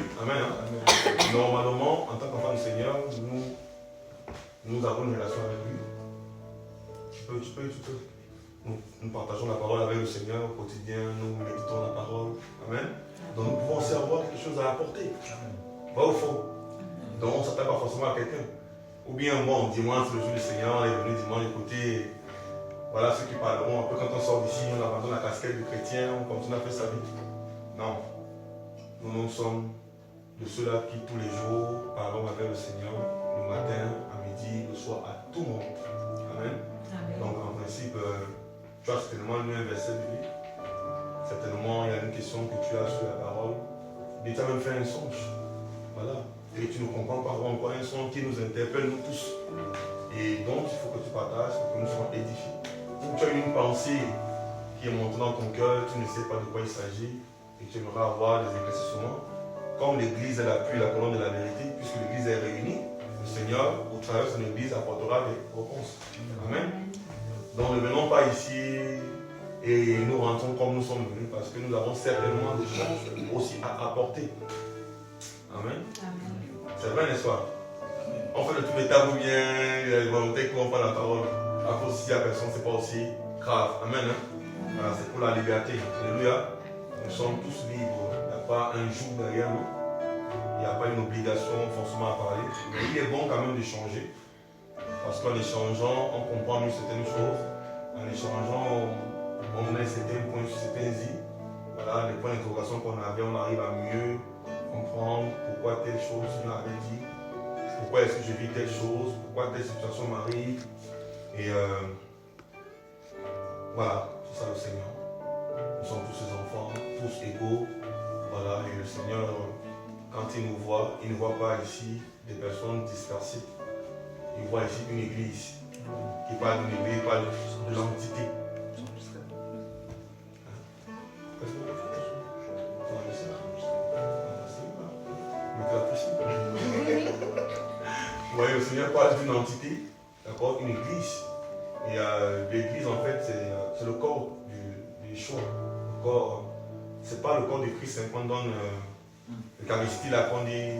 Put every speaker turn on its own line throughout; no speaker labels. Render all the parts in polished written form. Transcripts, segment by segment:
lui. Amen. Normalement, en tant qu'enfant du Seigneur, nous avons une relation avec lui. Tu peux. Nous partageons la parole avec le Seigneur au quotidien, nous méditons la parole. Amen. Donc nous pouvons aussi avoir quelque chose à apporter. Pas au fond. Donc on ne s'attend pas forcément à quelqu'un. Ou bien, bon, dimanche, le jour du Seigneur, on est venu dimanche écouter. Voilà ceux qui parleront. Un peu quand on sort d'ici, on abandonne la casquette de chrétien, on continue à faire sa vie. Non. Nous sommes de ceux-là qui tous les jours parlons avec le Seigneur, le matin, à midi, le soir, à tout moment. Amen. Amen. Donc en principe, tu as certainement lu un verset de lui. Certainement, il y a une question que tu as sur la parole. Et tu as même fait un songe. Voilà. Et tu ne comprends pas encore un songe qui nous interpelle, nous tous. Et donc, il faut que tu partages, pour que nous soyons édifiés. Si tu as une pensée qui est montée dans ton cœur, tu ne sais pas de quoi il s'agit, et tu aimerais avoir des éclaircissements, comme l'Église est l'appui, la colonne de la vérité, puisque l'Église est réunie, le Seigneur, au travers de son Église, apportera des réponses. Amen. Donc ne venons pas ici et nous rentrons comme nous sommes venus, parce que nous avons certainement des choses aussi à apporter. Amen. C'est vrai, n'est-ce pas? On fait le tour des tables ou bien il y a des volontés qui vont prendre la parole. À cause si la personne, c'est pas aussi grave. Amen. Voilà, c'est pour la liberté. Alléluia. Nous sommes tous libres. Il n'y a pas un jour derrière nous. Il n'y a pas une obligation forcément à parler. Mais il est bon quand même d'échanger. Parce qu'en échangeant, on comprend mieux certaines choses. En échangeant, on met certains points sur certains i. Voilà, les points d'interrogation qu'on avait, on arrive à mieux comprendre pourquoi telle chose on avait dit. Pourquoi est-ce que je vis telle chose? Pourquoi telle situation m'arrive? Et voilà, c'est ça le Seigneur. Nous sommes tous ses enfants, tous égaux. Voilà, et le Seigneur, quand il nous voit, il ne voit pas ici des personnes dispersées. Il voit ici une église qui parle d'une église, parle de l'entité. Vous voyez, le Seigneur parle d'une entité, d'accord, une église. Et l'église, en fait, c'est le corps du choix. Le corps, c'est pas le corps de Christ, c'est qu'on donne l'Eucharistie là, qu'on dit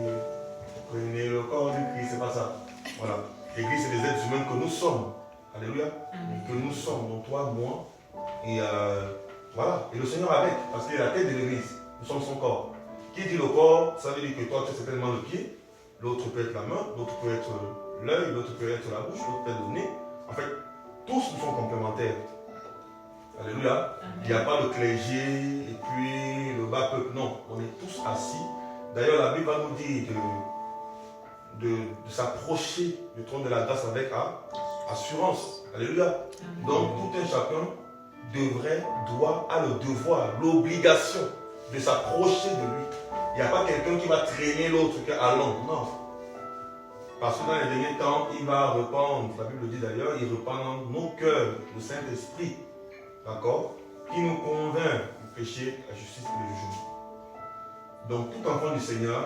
prenez le corps du Christ, c'est pas ça. Voilà. L'église, c'est les êtres humains que nous sommes. Alléluia. Que nous sommes, donc toi, moi. Et voilà. Et le Seigneur avec, parce qu'il est la tête de l'église. Nous sommes son corps. Qui dit le corps, ça veut dire que toi, tu es certainement le pied. L'autre peut être la main, l'autre peut être l'œil, l'autre peut être la bouche, l'autre peut être le nez. En fait, tous nous sont complémentaires. Alléluia. Il n'y a pas le clergé et puis le bas peuple. Non, on est tous assis. D'ailleurs, la Bible va nous dire de s'approcher du trône de la grâce avec assurance. Alléluia. Donc, tout un chacun a le devoir, l'obligation de s'approcher de lui. Il n'y a pas quelqu'un qui va traîner l'autre à l'ombre. Non. Parce que dans les derniers temps, il va répandre, la Bible le dit d'ailleurs, il répand dans nos cœurs le Saint-Esprit, d'accord, qui nous convainc du péché, la justice et le jugement. Donc tout enfant du Seigneur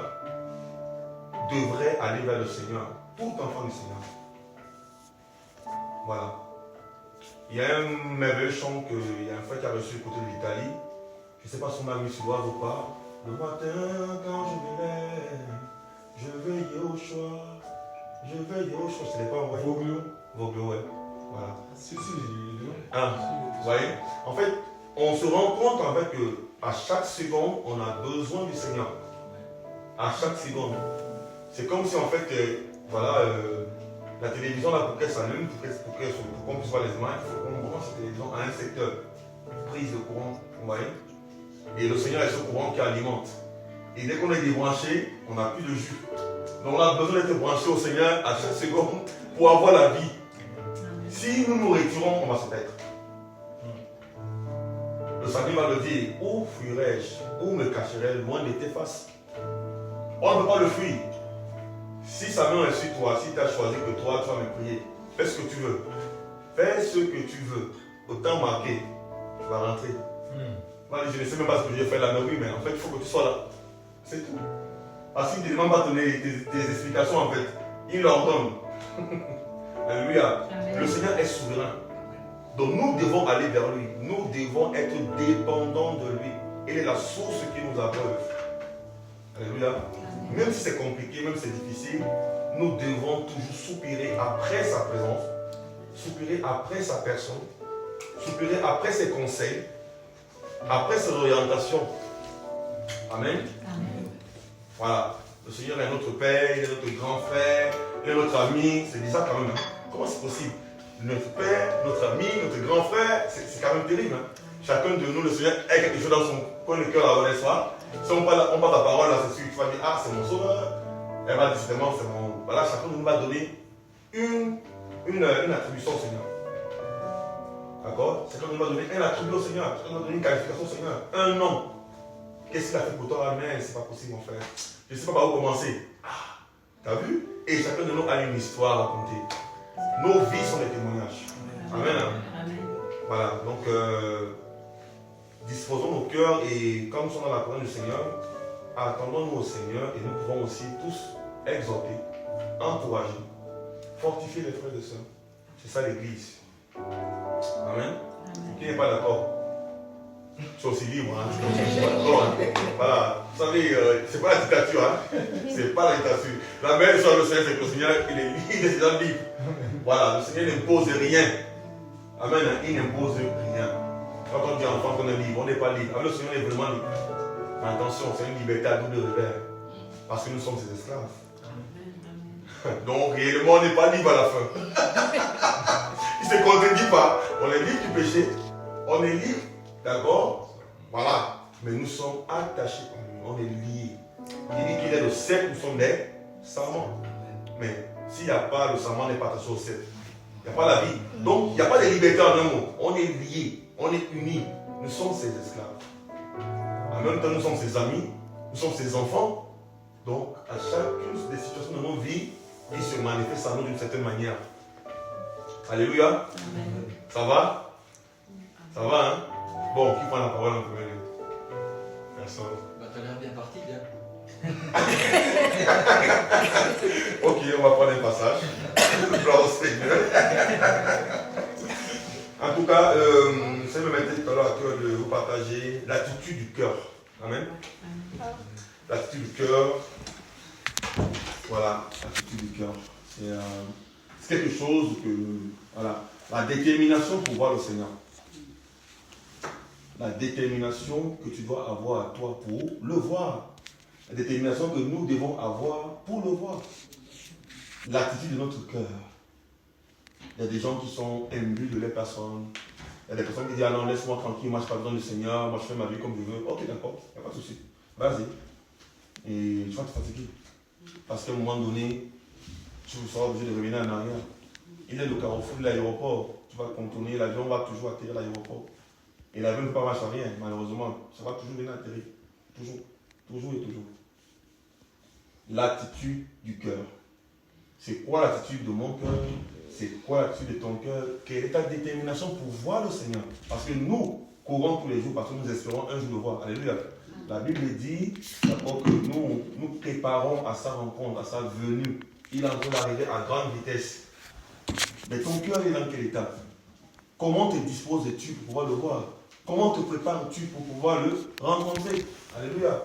devrait aller vers le Seigneur. Tout enfant du Seigneur. Voilà. Il y a un merveilleux chant qu'il y a un frère qui a reçu du côté de l'Italie. Je ne sais pas si on a mis sur l'oiseau ou pas. Le matin, quand je me lève, je veille au choix. Je veille au choix. Ce n'est pas envoyé. Voglio, ouais. Voilà.
Si, j'ai lu.
Ah, vous voyez? En fait, on se rend compte en fait qu'à chaque seconde, on a besoin du Seigneur. À chaque seconde. C'est comme si en fait, voilà, la télévision là, pour qu'elle s'allume, pour qu'on puisse voir les images, il faut qu'on branche la télévision à un secteur. Prise de courant, vous voyez? Et le Seigneur est ce courant qui alimente. Et dès qu'on est débranché, on n'a plus de jus. Donc on a besoin d'être branché au Seigneur à chaque seconde pour avoir la vie. Si nous nous retirons, on va se perdre. Le Seigneur va le dire, où fuirai-je? Où me cacherai-je loin de tes faces? On ne peut pas le fuir. Si sa main est sur toi, si tu as choisi que toi, tu vas me prier, fais ce que tu veux. Fais ce que tu veux. Au temps marqué, tu vas rentrer. Je ne sais même pas ce que j'ai fait là, mais oui, mais en fait, il faut que tu sois là. C'est tout. Parce qu'il ne te demande pas de donner tes explications, en fait. Il leur donne. Alléluia. Le Seigneur est souverain. Donc nous devons aller vers lui. Nous devons être dépendants de lui. Il est la source qui nous abreuve. Alléluia. Alléluia. Même si c'est compliqué, même si c'est difficile, nous devons toujours soupirer après sa présence, soupirer après sa personne, soupirer après ses conseils, après ses orientations. Amen. Amen. Voilà. Le Seigneur est notre Père, il est notre grand frère, il est notre ami. C'est bizarre quand même. Hein? Comment c'est possible? Notre Père, notre ami, notre grand frère, c'est quand même terrible. Hein? Chacun de nous, le Seigneur a quelque chose dans son coin de cœur avant les soirs. Si on parle ta parole, là, c'est sûr que tu vas dire, ah, c'est mon sauveur. Elle va dire, justement, c'est mon. Voilà, chacun de nous va donner une attribution au Seigneur. D'accord? Chacun de nous va donner un attribut au Seigneur. Chacun va donner une qualification au Seigneur. Un nom. Qu'est-ce qu'il a fait pour toi? Ah, mais c'est pas possible, mon frère. Je ne sais pas par où commencer. Ah, t'as vu? Et chacun de nous a une histoire à raconter. Nos vies sont des témoignages. Amen. Amen. Voilà, donc disposons nos cœurs et comme nous sommes dans la parole du Seigneur, attendons-nous au Seigneur et nous pouvons aussi tous exhorter, encourager, fortifier les frères et sœurs. C'est ça l'église. Amen. Qui n'est pas d'accord? C'est aussi libre, hein. Voilà, vous savez, c'est pas la dictature, hein. C'est pas la dictature. La meilleure chose le Seigneur, c'est que le Seigneur, il est déjà libre. Voilà, le Seigneur n'impose rien. Amen, il n'impose rien. Quand on dit enfant qu'on est libre, on n'est pas libre. Alors, le Seigneur est vraiment libre. Mais attention, c'est une liberté à double revers. Parce que nous sommes ses esclaves. Donc, réellement, on n'est pas libre à la fin. Il ne se contredit pas. On est libre du péché. On est libre. D'accord? Voilà. Mais nous sommes attachés à lui. On est liés. Il dit qu'il est le cep, nous sommes des serments. Mais s'il n'y a pas le serment, n'est pas attaché au cep. Il n'y a pas la vie. Donc, il n'y a pas de liberté en un mot. On est liés. On est unis. Nous sommes ses esclaves. En même temps, nous sommes ses amis. Nous sommes ses enfants. Donc, à chacune des situations de nos vies, il se manifeste à nous d'une certaine manière. Alléluia. Amen. Ça va? Ça va, hein? Bon, qui prend la parole en premier lieu? Personne.
Bah, t'as l'air bien parti, bien.
Ok, on va prendre un passage. Gloire au Seigneur. En tout cas, ça me mettait tout à l'heure à cœur de vous partager l'attitude du cœur. Amen. L'attitude du cœur. Voilà, l'attitude du cœur. C'est quelque chose que. Voilà. La détermination pour voir le Seigneur. La détermination que tu dois avoir à toi pour le voir. La détermination que nous devons avoir pour le voir. L'attitude de notre cœur. Il y a des gens qui sont imbus de leur personne. Il y a des personnes qui disent, ah non, laisse-moi tranquille, moi je n'ai pas besoin du Seigneur, moi je fais ma vie comme je veux. Ok, d'accord, il n'y a pas de souci. Vas-y. Et tu vas te fatiguer. Parce qu'à un moment donné, tu seras obligé de revenir en arrière. Il est le carrefour de l'aéroport. Tu vas contourner, l'avion va toujours atterrir à l'aéroport. Et l'avion ne peut pas marcher à rien, malheureusement. Ça va toujours venir atterrir. Toujours. Toujours et toujours. L'attitude du cœur. C'est quoi l'attitude de mon cœur? C'est quoi l'attitude de ton cœur? Quelle est ta détermination pour voir le Seigneur? Parce que nous courons tous les jours parce que nous espérons un jour le voir. Alléluia. La Bible dit d'abord que nous préparons à sa rencontre, à sa venue. Il est en train d'arriver à grande vitesse. Mais ton cœur est dans quel état? Comment te disposes-tu pour pouvoir le voir? Comment te prépares-tu pour pouvoir le rencontrer? Alléluia.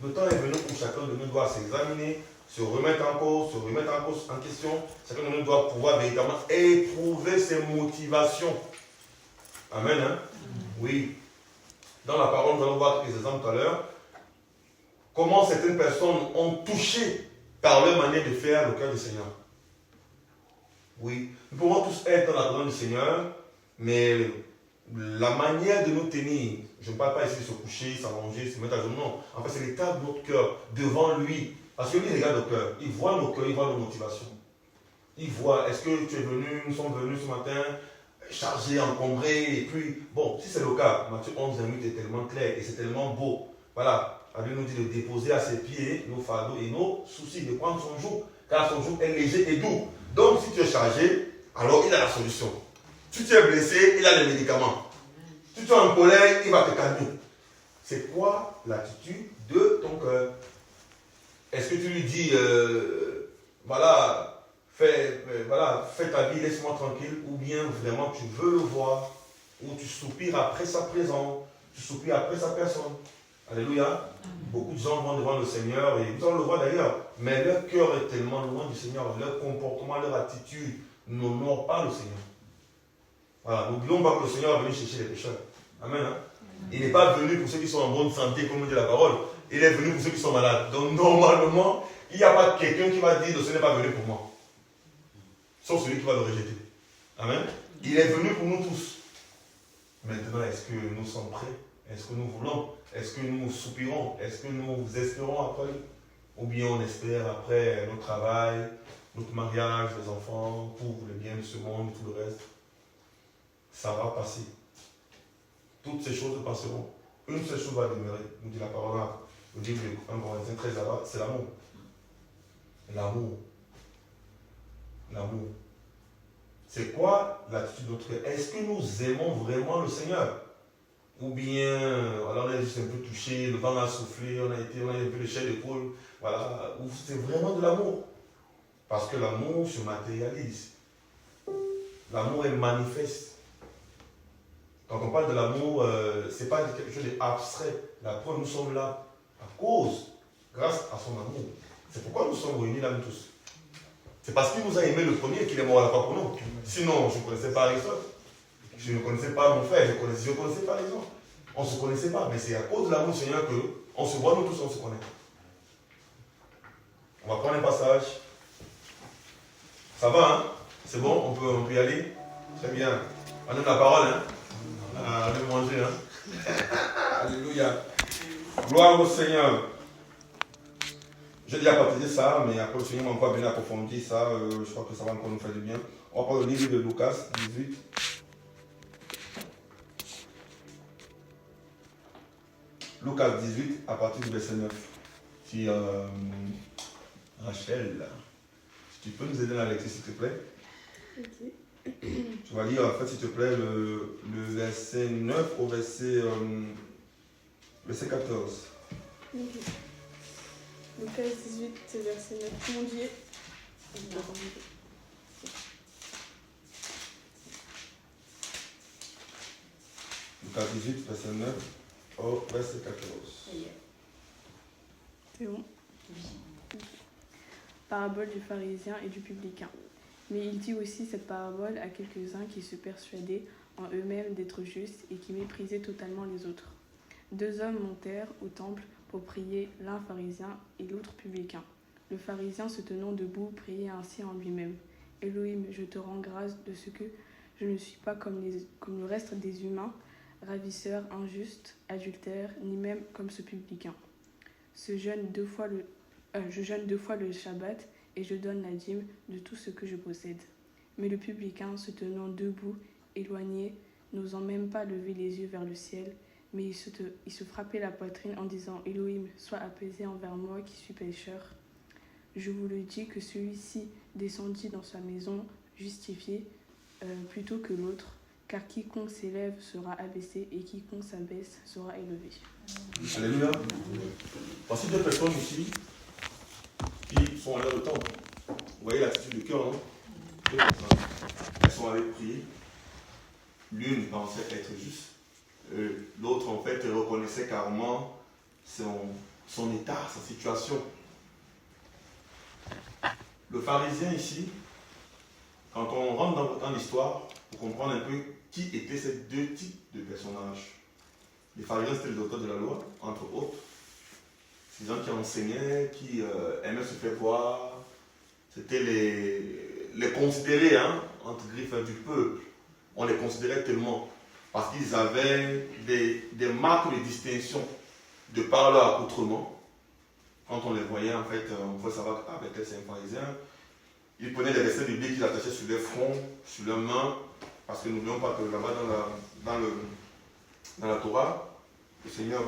Le temps est venu où chacun de nous doit s'examiner, se remettre en cause, en question. Chacun de nous doit pouvoir véritablement éprouver ses motivations. Amen. Hein? Oui. Dans la parole, nous allons voir quelques exemples tout à l'heure. Comment certaines personnes ont touché par leur manière de faire le cœur du Seigneur. Oui. Nous pouvons tous être dans la présence du Seigneur, mais la manière de nous tenir, je ne parle pas ici de se coucher, s'allonger, se mettre à genoux, non. En fait, c'est l'état de notre cœur devant lui. Parce que lui, il regarde nos cœurs. Il voit nos cœurs, il voit nos motivations. Il voit, est-ce que tu es venu, nous sommes venus ce matin, chargés, encombrés, et puis, bon, si c'est le cas, Matthieu 11, 28 est tellement clair et c'est tellement beau. Voilà, la Bible nous dit de déposer à ses pieds nos fardeaux et nos soucis, de prendre son joug, car son joug est léger et doux. Donc, si tu es chargé, alors il a la solution. Si tu es blessé, il a les médicaments. Si tu es en colère, il va te calmer. C'est quoi l'attitude de ton cœur? Est-ce que tu lui dis, voilà, fais ta vie, laisse-moi tranquille, ou bien vraiment tu veux le voir, ou tu soupires après sa présence, tu soupires après sa personne? Alléluia. Beaucoup de gens vont devant le Seigneur et vous allez le voir d'ailleurs, mais leur cœur est tellement loin du Seigneur, leur comportement, leur attitude n'honorent pas le Seigneur. Voilà, n'oublions pas que le Seigneur est venu chercher les pécheurs. Amen. Hein? Il n'est pas venu pour ceux qui sont en bonne santé, comme nous dit la parole. Il est venu pour ceux qui sont malades. Donc normalement, il n'y a pas quelqu'un qui va dire, ce n'est pas venu pour moi. Sauf celui qui va le rejeter. Amen. Il est venu pour nous tous. Maintenant, est-ce que nous sommes prêts? Est-ce que nous voulons? Est-ce que nous soupirons? Est-ce que nous espérons après lui? Ou bien on espère après notre travail, notre mariage, les enfants, pour le bien de ce monde et tout le reste? Ça va passer. Toutes ces choses passeront. Une seule chose va demeurer, nous dit la parole là, le livre de 1 Corinthiens 13 là-bas, c'est l'amour. L'amour. L'amour. C'est quoi l'attitude de notre cœur? Est-ce que nous aimons vraiment le Seigneur? Ou bien, alors on est juste un peu touché, le vent a soufflé, on a un peu de chair d'épaule, voilà, ou c'est vraiment de l'amour? Parce que l'amour se matérialise. L'amour est manifeste. Quand on parle de l'amour, ce n'est pas quelque chose d'abstrait. La preuve, nous sommes là à cause, grâce à son amour. C'est pourquoi nous sommes réunis là, nous tous. C'est parce qu'il nous a aimé le premier qu'il est mort à la croix pour nous. Sinon, je ne connaissais pas Aristote. Je ne connaissais pas mon frère, je ne connaissais pas les gens. On ne se connaissait pas, mais c'est à cause de l'amour du Seigneur qu'on se voit, nous tous, on se connaît. On va prendre un passage. Ça va, hein? C'est bon? On peut y aller? Très bien. On donne la parole, hein? Allez manger, hein? Alléluia. Gloire au Seigneur. J'ai déjà partagé ça, mais après le Seigneur m'a encore bien approfondi ça. Je crois que ça va encore nous faire du bien. On va prendre le livre de Lucas 18. Lucas 18, à partir du verset 9. Si Rachel, si tu peux nous aider dans la lecture, s'il te plaît.
Ok.
Tu vas lire, en fait, s'il te plaît, le verset 9 au verset 14.
Okay. Lucas 18, verset 9. Mon Dieu.
Lucas 18, verset 9 au verset 14.
C'est bon. Parabole du pharisien et du publicain. Mais il dit aussi cette parabole à quelques-uns qui se persuadaient en eux-mêmes d'être justes et qui méprisaient totalement les autres. 2 hommes montèrent au temple pour prier, l'un pharisien et l'autre publicain. Le pharisien se tenant debout priait ainsi en lui-même. « Elohim, je te rends grâce de ce que je ne suis pas comme le reste des humains, ravisseur, injuste, adultère, ni même comme ce publicain. Je jeûne 2 fois le Shabbat et je donne la dîme de tout ce que je possède. » Mais le publicain, se tenant debout, éloigné, n'osant même pas lever les yeux vers le ciel, mais il se frappait la poitrine en disant « Elohim, sois apaisé envers moi qui suis pécheur. Je vous le dis que celui-ci descendit dans sa maison justifié plutôt que l'autre, car quiconque s'élève sera abaissé et quiconque s'abaisse sera élevé. »
Alléluia. Voici 2 personnes ici qui sont allées au temple. Vous voyez l'attitude du cœur, non? 2 personnes. Elles sont allées prier. L'une pensait être juste. L'autre, en fait, reconnaissait carrément son état, sa situation. Le pharisien ici, quand on rentre dans l'histoire, pour comprendre un peu qui étaient ces 2 types de personnages. Les pharisiens, c'était les auteurs de la loi, entre autres. Ces gens qui enseignaient, qui aimaient se faire voir. C'était les considérés, hein, entre griffes du peuple. On les considérait tellement. Parce qu'ils avaient des marques de distinction de par leur accoutrement. Quand on les voyait, en fait, on pouvait savoir qu'avec elles, c'est un pharisien. Ils prenaient des versets bibliques qu'ils attachaient sur leurs fronts, sur leurs mains. Parce que n'oublions pas que là-bas, dans la Torah, le Seigneur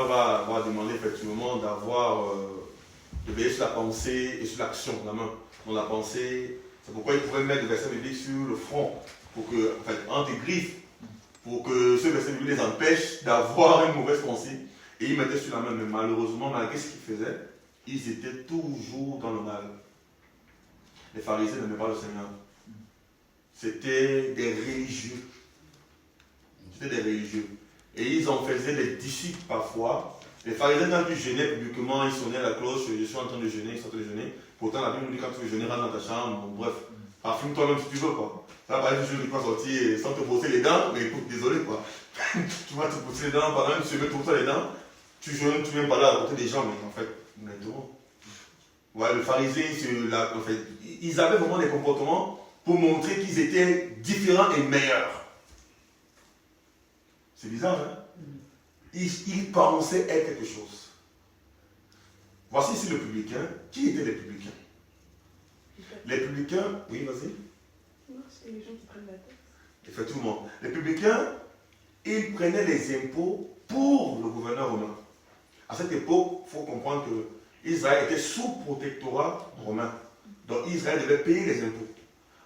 va demander effectivement de veiller sur la pensée et sur l'action, la main. Dans la pensée, c'est pourquoi ils pouvaient mettre des versets bibliques sur le front, pour que, en fait, entre griffes, pour que ce verset biblique les empêche d'avoir une mauvaise pensée. Et ils mettaient sur la main, mais malheureusement, malgré ce qu'ils faisaient, ils étaient toujours dans le mal. Les pharisiens n'aimaient pas le Seigneur. C'était des religieux. C'était des religieux. Et ils en faisaient des disciples parfois. Les pharisiens, quand ils jeûnaient publiquement, ils sonnaient la cloche, je suis en train de jeûner, ils sont en train de jeûner. Pourtant, la Bible nous dit quand tu veux jeûner, rentre dans ta chambre, bref, parfume toi-même si tu veux, quoi. Ça va pas être juste de pas sortir sans te brosser les dents, mais écoute, désolé, quoi. Tu vas te brosser les dents pendant une semaine, tu brosses les dents, tu jeûnes, tu viens pas là à côté des gens, mais en fait, honnêtement. Ouais, le pharisien, en fait, ils avaient vraiment des comportements pour montrer qu'ils étaient différents et meilleurs. C'est bizarre, hein? Ils pensaient être quelque chose. Voici ici le publicain. Qui étaient les publicains? Les publicains, oui, vas-y.
Non, c'est les gens qui prennent la tête.
Effectivement. Les publicains, ils prenaient les impôts pour le gouverneur romain. À cette époque, il faut comprendre que Israël était sous protectorat romain. Donc Israël devait payer les impôts.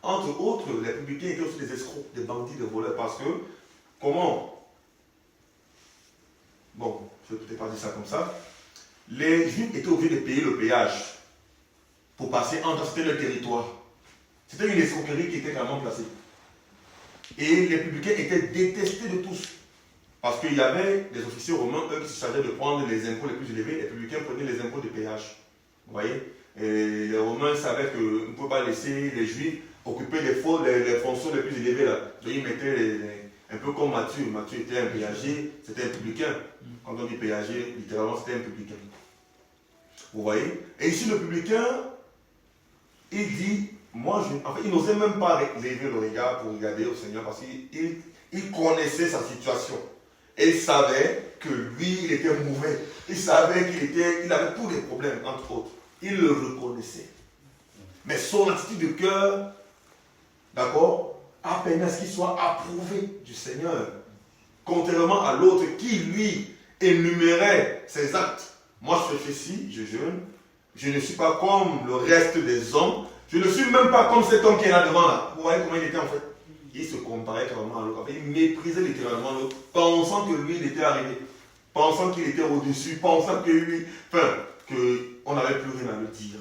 Entre autres, les publicains étaient aussi des escrocs, des bandits, des voleurs. Parce que, comment? Bon, je ne vais peut-être pas dire ça comme ça. Les Juifs étaient obligés de payer le péage pour passer entre le territoire. C'était une escroquerie qui était clairement placée. Et les publicains étaient détestés de tous. Parce qu'il y avait des officiers romains, eux, qui se chargeaient de prendre les impôts les plus élevés. Les publicains prenaient les impôts de péage. Vous voyez? Et les Romains savaient qu'on ne pouvait pas laisser les Juifs occuper les fonctions les plus élevées. Là. Donc ils mettaient un peu comme Matthieu. Matthieu était un péager, c'était un publicain. Quand on dit péager, littéralement, c'était un publicain. Vous voyez? Et ici, le publicain, il dit, en fait, il n'osait même pas lever le regard pour regarder au Seigneur parce qu'il connaissait sa situation. Et il savait que lui, il était mauvais. Il savait qu'il avait tous les problèmes, entre autres. Il le reconnaissait. Mais son attitude de cœur, d'accord, a permis à ce qu'il soit approuvé du Seigneur. Contrairement à l'autre qui, lui, énumérait ses actes. Moi, je fais ceci, je jeûne. Je ne suis pas comme le reste des hommes. Je ne suis même pas comme cet homme qui est là devant là. Vous voyez comment il était en fait? Il se comparait carrément à l'autre. Il méprisait littéralement l'autre, pensant que lui, il était arrivé. Pensant qu'il était au-dessus. Pensant que lui, qu'on n'avait plus rien à lui dire.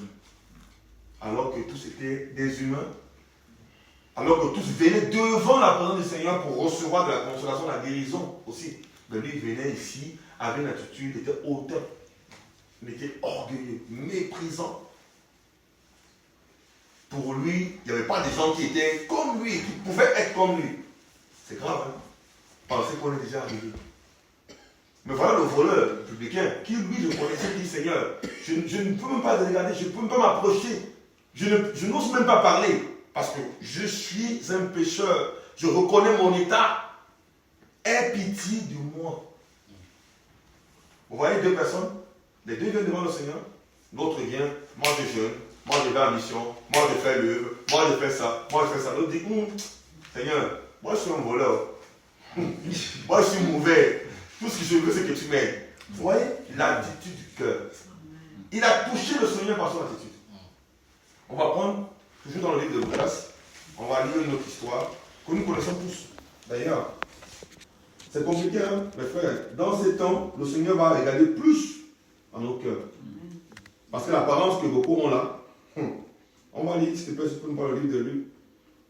Alors que tous étaient des humains. Alors que tous venaient devant la présence du Seigneur pour recevoir de la consolation, de la guérison aussi. Mais lui, il venait ici avec une attitude, il était hautain. Il était orgueilleux, méprisant. Pour lui, il n'y avait pas des gens qui étaient comme lui, qui pouvaient être comme lui. C'est grave, hein? Pensez qu'on est déjà arrivé. Mais voilà le voleur, le publicain, qui lui reconnaissait, dit Seigneur, je ne peux même pas regarder, je ne peux même pas m'approcher. Je n'ose même pas parler, parce que je suis un pécheur. Je reconnais mon état. Aie pitié de moi. Vous voyez deux personnes? Les deux viennent devant le Seigneur. L'autre vient, moi je jeûne, moi je vais en mission, moi je fais l'œuvre, moi je fais ça, moi je fais ça. L'autre dit, Seigneur, moi je suis un voleur. Moi je suis mauvais. Tout ce que je veux, c'est que tu m'aides. Vous voyez l'attitude du cœur. Il a touché le Seigneur par son attitude. On va prendre, toujours dans le livre de Lucas, on va lire une autre histoire que nous connaissons tous. D'ailleurs, c'est compliqué, hein, mes frères. Dans ces temps, le Seigneur va regarder plus à nos cœurs. Parce que l'apparence que beaucoup ont là, on va lire, s'il te plaît, si tu peux nous parler le livre de Luc.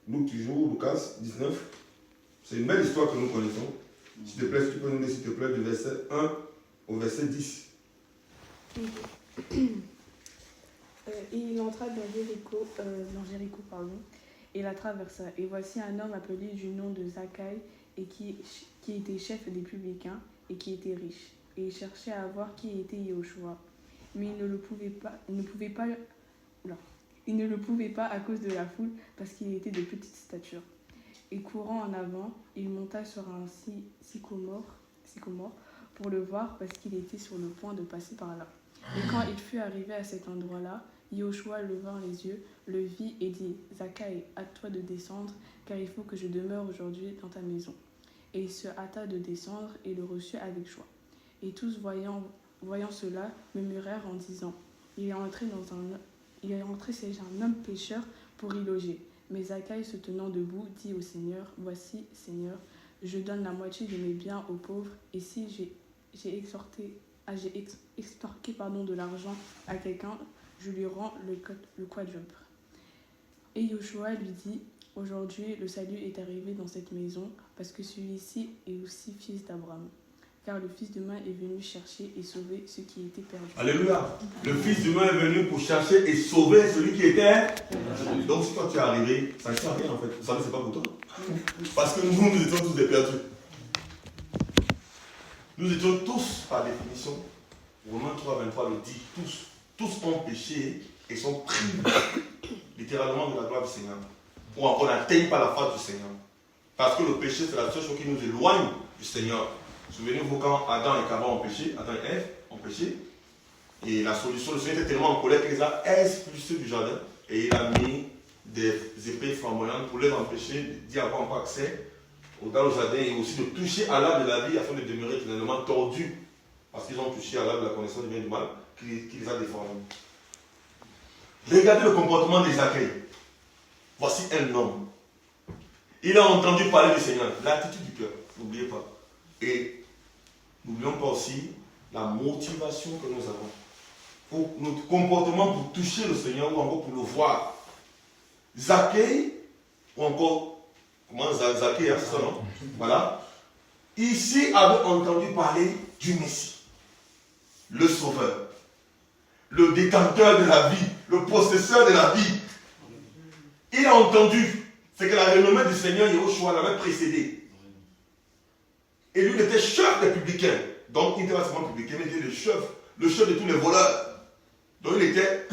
Luc toujours, Lucas 19. C'est une belle histoire que nous connaissons. S'il te plaît, si tu peux nous lire, s'il te plaît, du verset 1 au verset 10.
Et il entra dans Jéricho, et la traversa. Et voici un homme appelé du nom de Zachaï, et qui était chef des publicains, et qui était riche. Et il cherchait à voir qui était Yahushua. Mais il ne le pouvait pas à cause de la foule, parce qu'il était de petite stature. Et courant en avant, il monta sur un sycomore pour le voir, parce qu'il était sur le point de passer par là. Et quand il fut arrivé à cet endroit-là, Yahushua leva les yeux, le vit et dit, Zachaï, hâte-toi de descendre, car il faut que je demeure aujourd'hui dans ta maison. Et il se hâta de descendre et le reçut avec joie. Et tous, voyant cela, murmurèrent en disant, il est entré chez un homme pécheur pour y loger. Mais Zachaï, se tenant debout, dit au Seigneur, voici, Seigneur, je donne la moitié de mes biens aux pauvres, et si j'ai extorqué de l'argent à quelqu'un, je lui rends le quadruple. Et Yahushua lui dit, aujourd'hui le salut est arrivé dans cette maison, parce que celui-ci est aussi fils d'Abraham. car le Fils humain est venu chercher et sauver ceux qui étaient perdus.
Alléluia. Le Fils humain est venu pour chercher et sauver celui qui était. Donc si toi tu es arrivé, ça ne sert à rien en fait. Vous savez, c'est pas pour toi. Parce que nous étions tous des perdus. Nous étions tous, par définition, Romains 3, 23 le dit, tous ont péché et sont privés littéralement de la gloire du Seigneur. Ou encore n'atteignent pas la face du Seigneur. Parce que le péché, c'est la seule chose qui nous éloigne du Seigneur. Souvenez-vous quand Adam et Chava ont péché, Adam et Ève ont péché, et la solution, le Seigneur était tellement en colère qu'il les a expulsés du jardin, et il a mis des épées flamboyantes pour les empêcher d'y avoir encore accès dans le jardin, et aussi de toucher à l'arbre de la vie afin de demeurer finalement tordus, parce qu'ils ont touché à l'arbre de la connaissance du bien et du mal, qui les a déformés. Regardez le comportement de Zachaï. Voici un homme. Il a entendu parler du Seigneur, l'attitude du cœur, n'oubliez pas. Et n'oublions pas aussi la motivation que nous avons. Pour notre comportement pour toucher le Seigneur ou encore pour le voir. Zachaï, ou encore, comment Zachaï, hein, c'est ça, non? Voilà. Ici avait entendu parler du Messie, le Sauveur, le détenteur de la vie, le possesseur de la vie. Il a entendu, c'est que la renommée du Seigneur Yahushua l'avait précédé. Et lui, il était chef des publicains. Donc, il n'était pas seulement publicain, mais il était le chef de tous les voleurs. Donc, il était,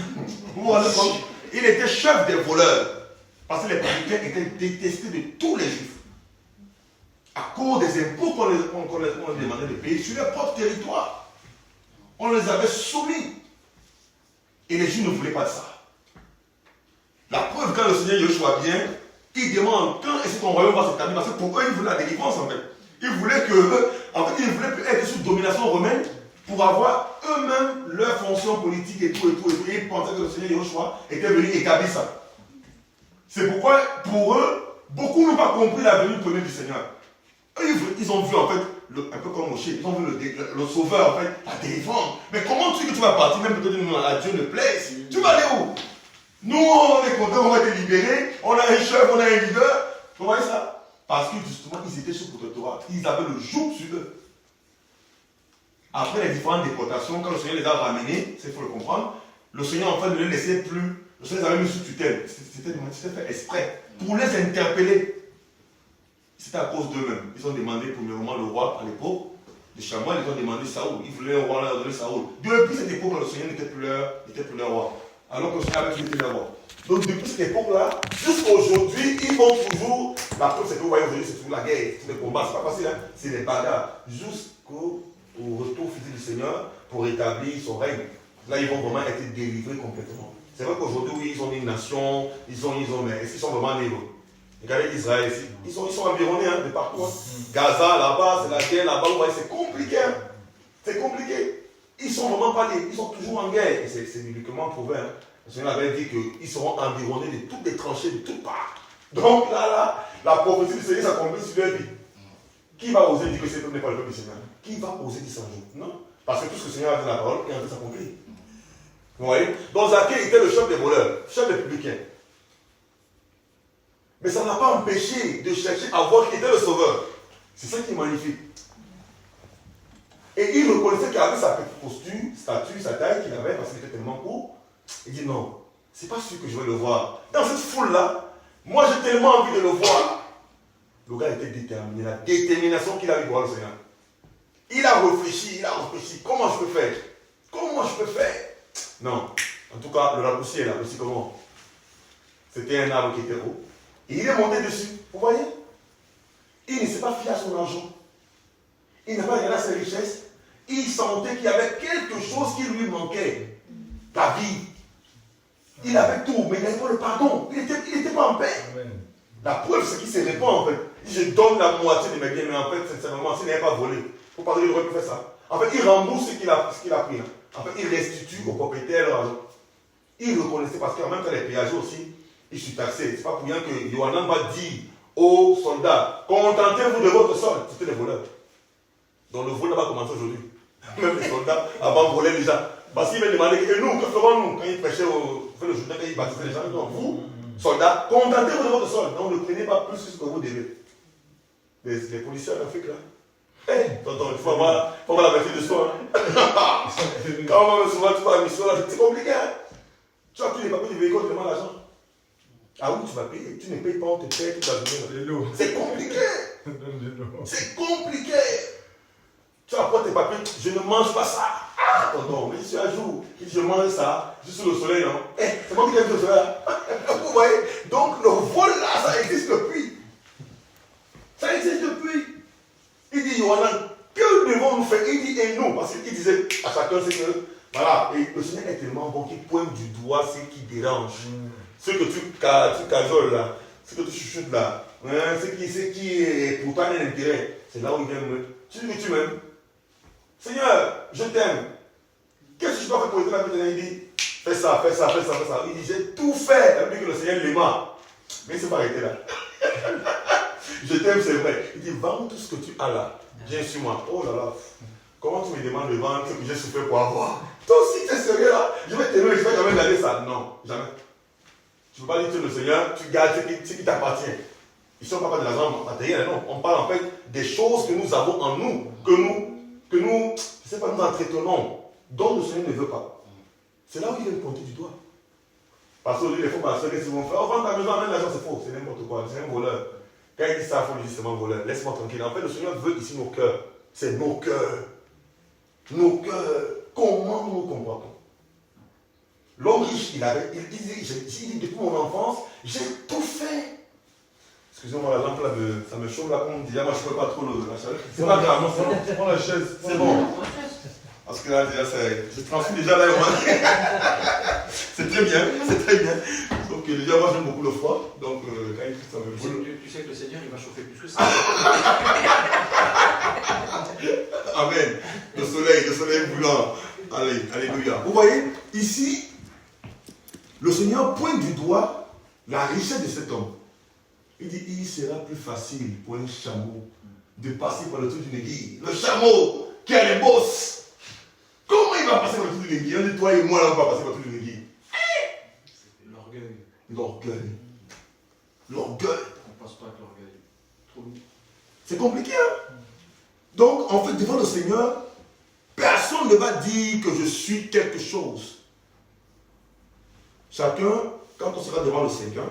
il était chef des voleurs. Parce que les publicains étaient détestés de tous les juifs. À cause des impôts qu'on leur demandait de payer sur leur propre territoire. On les avait soumis. Et les juifs ne voulaient pas de ça. La preuve, quand le Seigneur Yahushua vient, il demande quand est-ce que ton royaume va s'établir. Parce que pour eux, ils voulaient la délivrance en fait. Ils voulaient ils voulaient être sous domination romaine pour avoir eux-mêmes leur fonction politique et tout. Et ils pensaient que le Seigneur Yahushua était venu établir ça. C'est pourquoi, pour eux, beaucoup n'ont pas compris la venue première du Seigneur. Ils ont vu en fait, un peu comme Moshe, ils ont vu le sauveur en fait, la délivrance. Mais comment tu dis que tu vas partir, même peut-être à Dieu ne plaise? Tu vas aller où? Nous, on est contents, on va être libérés, on a un chef, on a un leader. Vous voyez ça? Parce que justement, ils étaient sous protectorat. Ils avaient le joug sur eux. Après les différentes déportations, quand le Seigneur les a ramenés, il faut le comprendre, le Seigneur en fait ne les laissait plus. Le Seigneur les avait mis sous tutelle. C'était fait exprès pour les interpeller. C'était à cause d'eux-mêmes. Ils ont demandé premièrement le roi à l'époque de Chamois, ils ont demandé Saoul. Ils voulaient un roi, on leur a donné Saoul. Depuis cette époque, le Seigneur n'était plus leur roi. Alors que le Seigneur avait été leur roi. Donc depuis cette époque-là, jusqu'à aujourd'hui, ils vont toujours. La preuve, c'est que vous voyez aujourd'hui, c'est toujours la guerre, c'est les combats, c'est pas facile, hein? C'est les bagarres. Jusqu'au retour physique du Seigneur pour établir son règne. Là, ils vont vraiment être délivrés complètement. C'est vrai qu'aujourd'hui, oui, ils ont une nation, mais est-ce qu'ils sont vraiment libres? Regardez Israël ici. Ils sont environnés de partout. Hein. Gaza, là-bas, c'est la guerre, là-bas, vous voyez, c'est compliqué. Hein. C'est compliqué. Ils sont vraiment pas libres, ils sont toujours en guerre. Et c'est bibliquement prouvé. Hein. Le Seigneur avait dit qu'ils seront environnés de toutes les tranchées, de toutes parts. Donc là, la prophétie du Seigneur s'accomplit sur leur vie. Qui va oser dire que ce peuple n'est pas le peuple du Seigneur? Qui va oser dire ça un jour? Non. Parce que tout ce que le Seigneur a dit dans la parole est en train de s'accomplir. Vous voyez? Donc Zachaï était le chef des voleurs, chef des publicains. Mais ça n'a pas empêché de chercher à voir qui était le sauveur. C'est ça qui est magnifique. Et il reconnaissait qu'avec sa petite posture, statue, sa taille qu'il avait, parce qu'il était tellement court, il dit non, c'est pas sûr que je vais le voir. Dans cette foule-là, moi j'ai tellement envie de le voir. Le gars était déterminé, la détermination qu'il avait pour voir le Seigneur. Il a réfléchi, comment je peux faire? Comment je peux faire? Non, en tout cas, le raccourci est là, aussi comment? C'était un arbre qui était haut. Et il est monté dessus, vous voyez? Il ne s'est pas fié à son argent. Il n'a pas regardé à ses richesses. Il sentait qu'il y avait quelque chose qui lui manquait. La vie. Il avait tout, mais il n'avait pas le pardon. Il n'était pas en paix. Amen. La preuve, c'est qu'il se répand en fait. Il dit, je donne la moitié de mes biens, mais en fait, sincèrement, s'il n'avait pas volé, il faut pas dire qu'il aurait pu faire ça. En fait, il rembourse ce qu'il a pris. Là. En fait, il restitue au propriétaire leur argent. Il reconnaissait parce qu'en même temps, les péagers aussi, ils sont taxés. Ce n'est pas pour rien que Yohanan va dire aux soldats, contentez-vous de votre solde. C'était les voleurs. Donc le vol n'a pas commencé aujourd'hui. Même les soldats, avant de voler les gens. Parce qu'ils me demandaient, et nous, que ferons-nous quand ils prêchaient le journée, quand ils baptisaient les gens? Donc vous, soldats, contentez-vous de votre solde. Donc ne prenez pas plus que vous devez. Les policiers en Afrique, là, Tonton, il faut avoir la maîtrise de soi. Quand on va souvent, tu vas à la mission, c'est compliqué. Hein? Tu as tous les papiers du véhicule, tu demandes l'argent. Ah oui, tu vas payer. Tu ne payes pas, on te paye toute la journée. C'est compliqué. C'est compliqué. Tu apportes tes papiers, je ne mange pas ça. Ah, tonton, mais je suis à jour. Je mange ça, je suis sous le soleil, non? C'est moi qui aime le soleil. Vous voyez? Donc le vol là, ça existe depuis. Ça existe depuis. Il dit, Yohanan, que devons-nous faire? Il dit, et nous, parce qu'il disait à chacun, c'est que, voilà, et le Seigneur est tellement bon qu'il pointe du doigt ce qui dérange. Ce que tu cajoles là, ce que tu chuchotes là, hein, ce qui est pour toi un intérêt, c'est là où il vient me. Tu dis que tu m'aimes. Seigneur, je t'aime. Qu'est-ce que je dois faire pour aider la vie? Il dit, fais ça, fais ça, fais ça, fais ça. Il dit, j'ai tout fait. Il dit que le Seigneur l'aima. Mais il ne s'est pas arrêté là. Je t'aime, c'est vrai. Il dit, vends tout ce que tu as là. Viens sur moi. Oh là là. Comment tu me demandes de vendre ce que j'ai souffert pour avoir? Toi aussi, tu es sérieux là? Je vais t'aimer, je vais jamais garder ça. Non, jamais. Tu ne peux pas dire que le Seigneur, tu gardes ce qui t'appartient. Ici, on ne parle pas de l'argent matériel, non. On parle en fait des choses que nous avons en nous, que nous, je ne sais pas, nous entretenons, dont le Seigneur ne veut pas. C'est là où il vient pointer du doigt. Parce qu'aujourd'hui, les faux pasteurs, qu'est-ce qu'ils vont faire? Oh, vends ta maison, amène l'argent, c'est faux, c'est n'importe quoi, c'est un voleur. Quand il dit ça, il faut lui dire justement voleur. Laisse-moi tranquille. En fait, le Seigneur veut ici nos cœurs. C'est nos cœurs. Nos cœurs. Comment nous nous comportons? L'homme riche, il dit depuis mon enfance, j'ai tout fait. Excusez-moi, la lampe là, ça me chauffe là, comme on dit. Moi, je ne peux pas trop la chaleur. C'est pas grave, non, prends la chaise. C'est bon. Parce que là, déjà, je transmets déjà là. C'est très bien, c'est très bien. Donc, déjà, moi, j'aime beaucoup le froid. Donc, quand il fait ça me brûle.
Tu sais que le Seigneur, il va chauffer plus que ça.
Amen. Le soleil brûlant. Allez, alléluia. Vous voyez, ici, le Seigneur pointe du doigt la richesse de cet homme. Il dit, il sera plus facile pour un chameau de passer par le trou d'une aiguille. Le chameau qui a les bosses. Comment il va passer par le trou d'une aiguille? On dit, toi et moi, là, on va passer par le trou d'une aiguille.
L'orgueil.
L'orgueil.
On passe pas avec l'orgueil. Trop lourd.
C'est compliqué, hein? Donc, en fait, devant le Seigneur, personne ne va dire que je suis quelque chose. Chacun, quand on sera devant le Seigneur,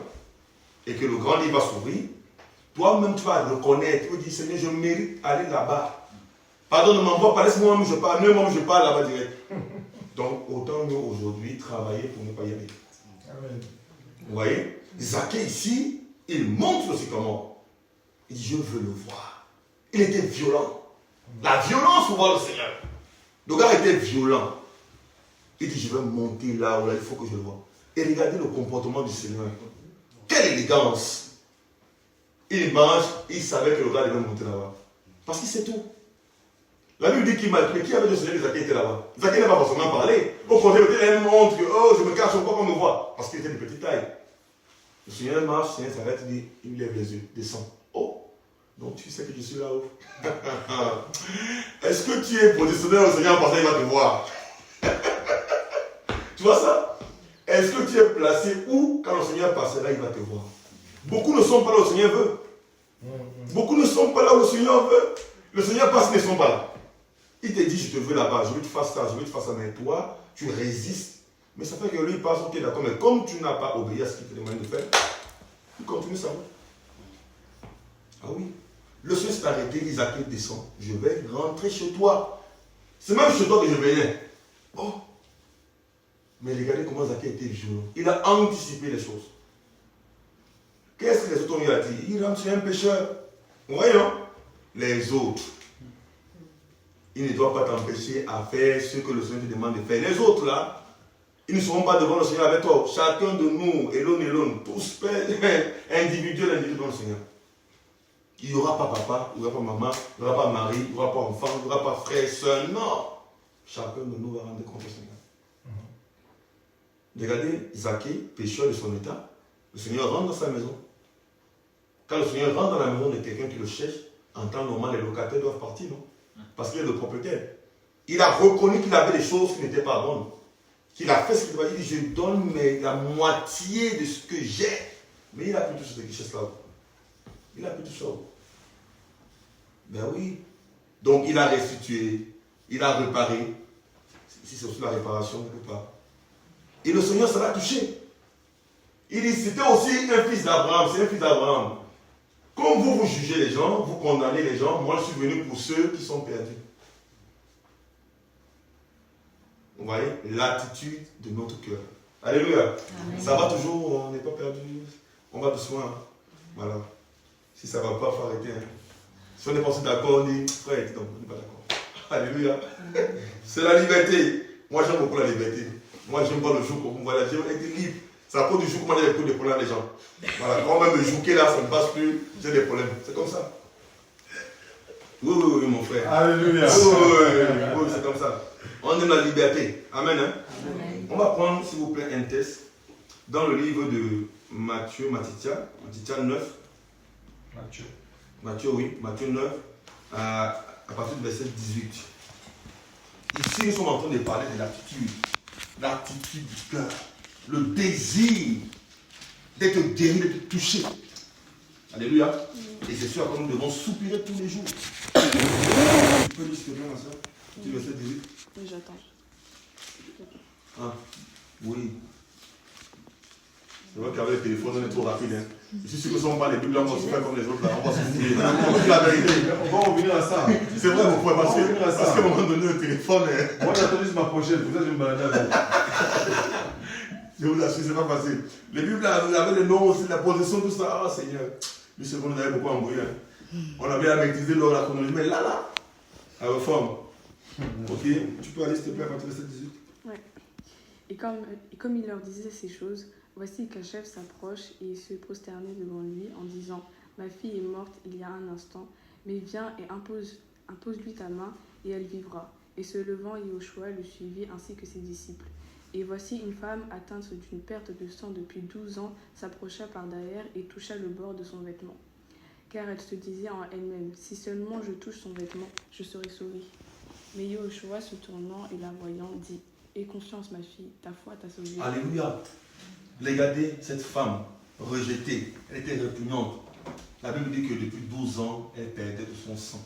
et que le grand livre va s'ouvrir, toi-même tu vas reconnaître, tu vas dire, Seigneur, je mérite d'aller là-bas. Pardon, ne m'envoie pas, laisse-moi même je parle, même moi je parle là-bas direct. Donc, autant nous aujourd'hui travailler pour ne pas y aller. Amen. Vous voyez, Zaché ici, il montre le sycomore. Il dit, je veux le voir. Il était violent. La violence pour voir le Seigneur. Le gars était violent. Il dit, je vais monter là où là, il faut que je le voie. Et regardez le comportement du Seigneur. Quelle élégance! Il mange, il savait que le gars devait monter là-bas. Parce qu'il sait tout. La Bible dit qu'il m'a appelé. Qui avait le Seigneur que Zaché était là-bas? Zaché n'a pas forcément parlé. Au contraire, il montre que oh, je me cache encore qu'on me voit. Parce qu'il était de petite taille. Le Seigneur marche, le Seigneur s'arrête, il lève les yeux, descend. Oh! Donc tu sais que je suis là-haut. Est-ce que tu es positionné au Seigneur parce qu'il va te voir? Tu vois ça? Est-ce que tu es placé où, quand le Seigneur passera, il va te voir? Beaucoup ne sont pas là où le Seigneur veut. Beaucoup ne sont pas là où le Seigneur veut. Le Seigneur passe, ils ne sont pas là. Il te dit, je te veux là-bas, je veux que tu fasses ça, je veux que tu fasses ça. Mais toi, tu résistes. Mais ça fait que lui, il passe, ok, d'accord. Mais comme tu n'as pas obéi à ce qu'il te demande de faire, tu continues ça. Ah oui. Le Seigneur s'est arrêté, il dit, Zaché, descend. Je vais rentrer chez toi. C'est même chez toi que je venais. Oh! Mais regardez comment Zaché était violent. Il a anticipé les choses. Qu'est-ce que les autres ont eu à dire? Il rentre chez un pécheur. Vous voyez, non? Les autres. Ils ne doivent pas t'empêcher à faire ce que le Seigneur te demande de faire. Les autres, là, ils ne seront pas devant le Seigneur avec toi. Chacun de nous, Elon, tous individuel devant le Seigneur. Il n'y aura pas papa, il n'y aura pas maman, il n'y aura pas mari, il n'y aura pas enfant, il n'y aura pas frère, soeur. Non. Chacun de nous va rendre compte au Seigneur. Regardez, Zaché, pécheur de son état, le Seigneur rentre dans sa maison. Quand le Seigneur rentre dans la maison de quelqu'un qui le cherche, en temps normal, les locataires doivent partir, non? Parce qu'il est le propriétaire. Il a reconnu qu'il avait des choses qui n'étaient pas bonnes. Qu'il a fait ce qu'il doit dire. Je donne la moitié de ce que j'ai. Mais il a plus tout ce richesse là-haut. Il a plus tout ça. Ben oui. Donc il a restitué, il a réparé. Si c'est aussi la réparation, quelque part. Et le Seigneur, ça l'a touché. Il dit, c'était aussi un fils d'Abraham, c'est un fils d'Abraham. Comme vous jugez les gens, vous condamnez les gens, moi je suis venu pour ceux qui sont perdus. Vous voyez l'attitude de notre cœur. Alléluia. Amen. Ça va toujours, on n'est pas perdu. On va doucement. Hein. Voilà. Si ça ne va pas, il faut arrêter. Hein. Si on n'est pas aussi d'accord, on dit, frère, donc, on n'est pas d'accord. Alléluia. C'est la liberté. Moi j'aime beaucoup la liberté. Moi j'aime pas le jour comme voilà, j'aime être libre. C'est à cause du jour que moi j'ai des problèmes les gens. Voilà. Quand même le jour qui est là, ça ne passe plus, j'ai des problèmes. C'est comme ça. Oui, mon frère.
Alléluia.
Oui, c'est comme ça. On aime la liberté. Amen. Hein? Amen. On va prendre, s'il vous plaît, un test dans le livre de Matthieu 9. Matthieu 9, à partir du verset 18. Ici, nous sommes en train de parler de l'attitude du cœur, le désir d'être guéri, d'être touché. Alléluia. Et c'est sûr que nous devons soupirer tous les jours. Tu peux lire s'il te plaît, ma soeur? Tu verset 18.
Oui, j'attends.
Ah, oui. C'est vrai qu'avec le téléphone, on est trop rapide. Hein. Ici, si nous ne sommes pas les Bibles, on va se faire comme les autres là. On va se dire. On dit la vérité.
On va revenir à ça.
C'est vrai, vous pouvez parce qu'à un moment donné, le téléphone.
Moi, j'ai attendu sur ma prochaine. Pour ça, je me baladais avec.
Je vous assure, c'est pas facile. Les Bibles, vous avez le nom aussi, la position, tout ça. Ah, Seigneur. Lui, c'est qu'on nous avait beaucoup embrouillé. Hein. On avait à maîtriser lors de la chronologie. Mais là, la réforme. Ok, tu peux aller s'il te plaît à partir de 18.
Ouais. Et comme il leur disait ces choses, voici qu'un chef s'approche et il se prosternait devant lui en disant « Ma fille est morte il y a un instant, mais viens et impose-lui ta main et elle vivra. » Et se levant, Yahushua le suivit ainsi que ses disciples. Et voici une femme atteinte d'une perte de sang depuis 12 ans s'approcha par derrière et toucha le bord de son vêtement. Car elle se disait en elle-même « Si seulement je touche son vêtement, je serai sauvée. » Mais Yahushua, se tournant et la voyant, dit « Aie confiance, ma fille, ta foi t'a sauvée. »
Alléluia. Regardez cette femme rejetée, elle était répugnante. La Bible dit que depuis 12 ans, elle perdait de son sang.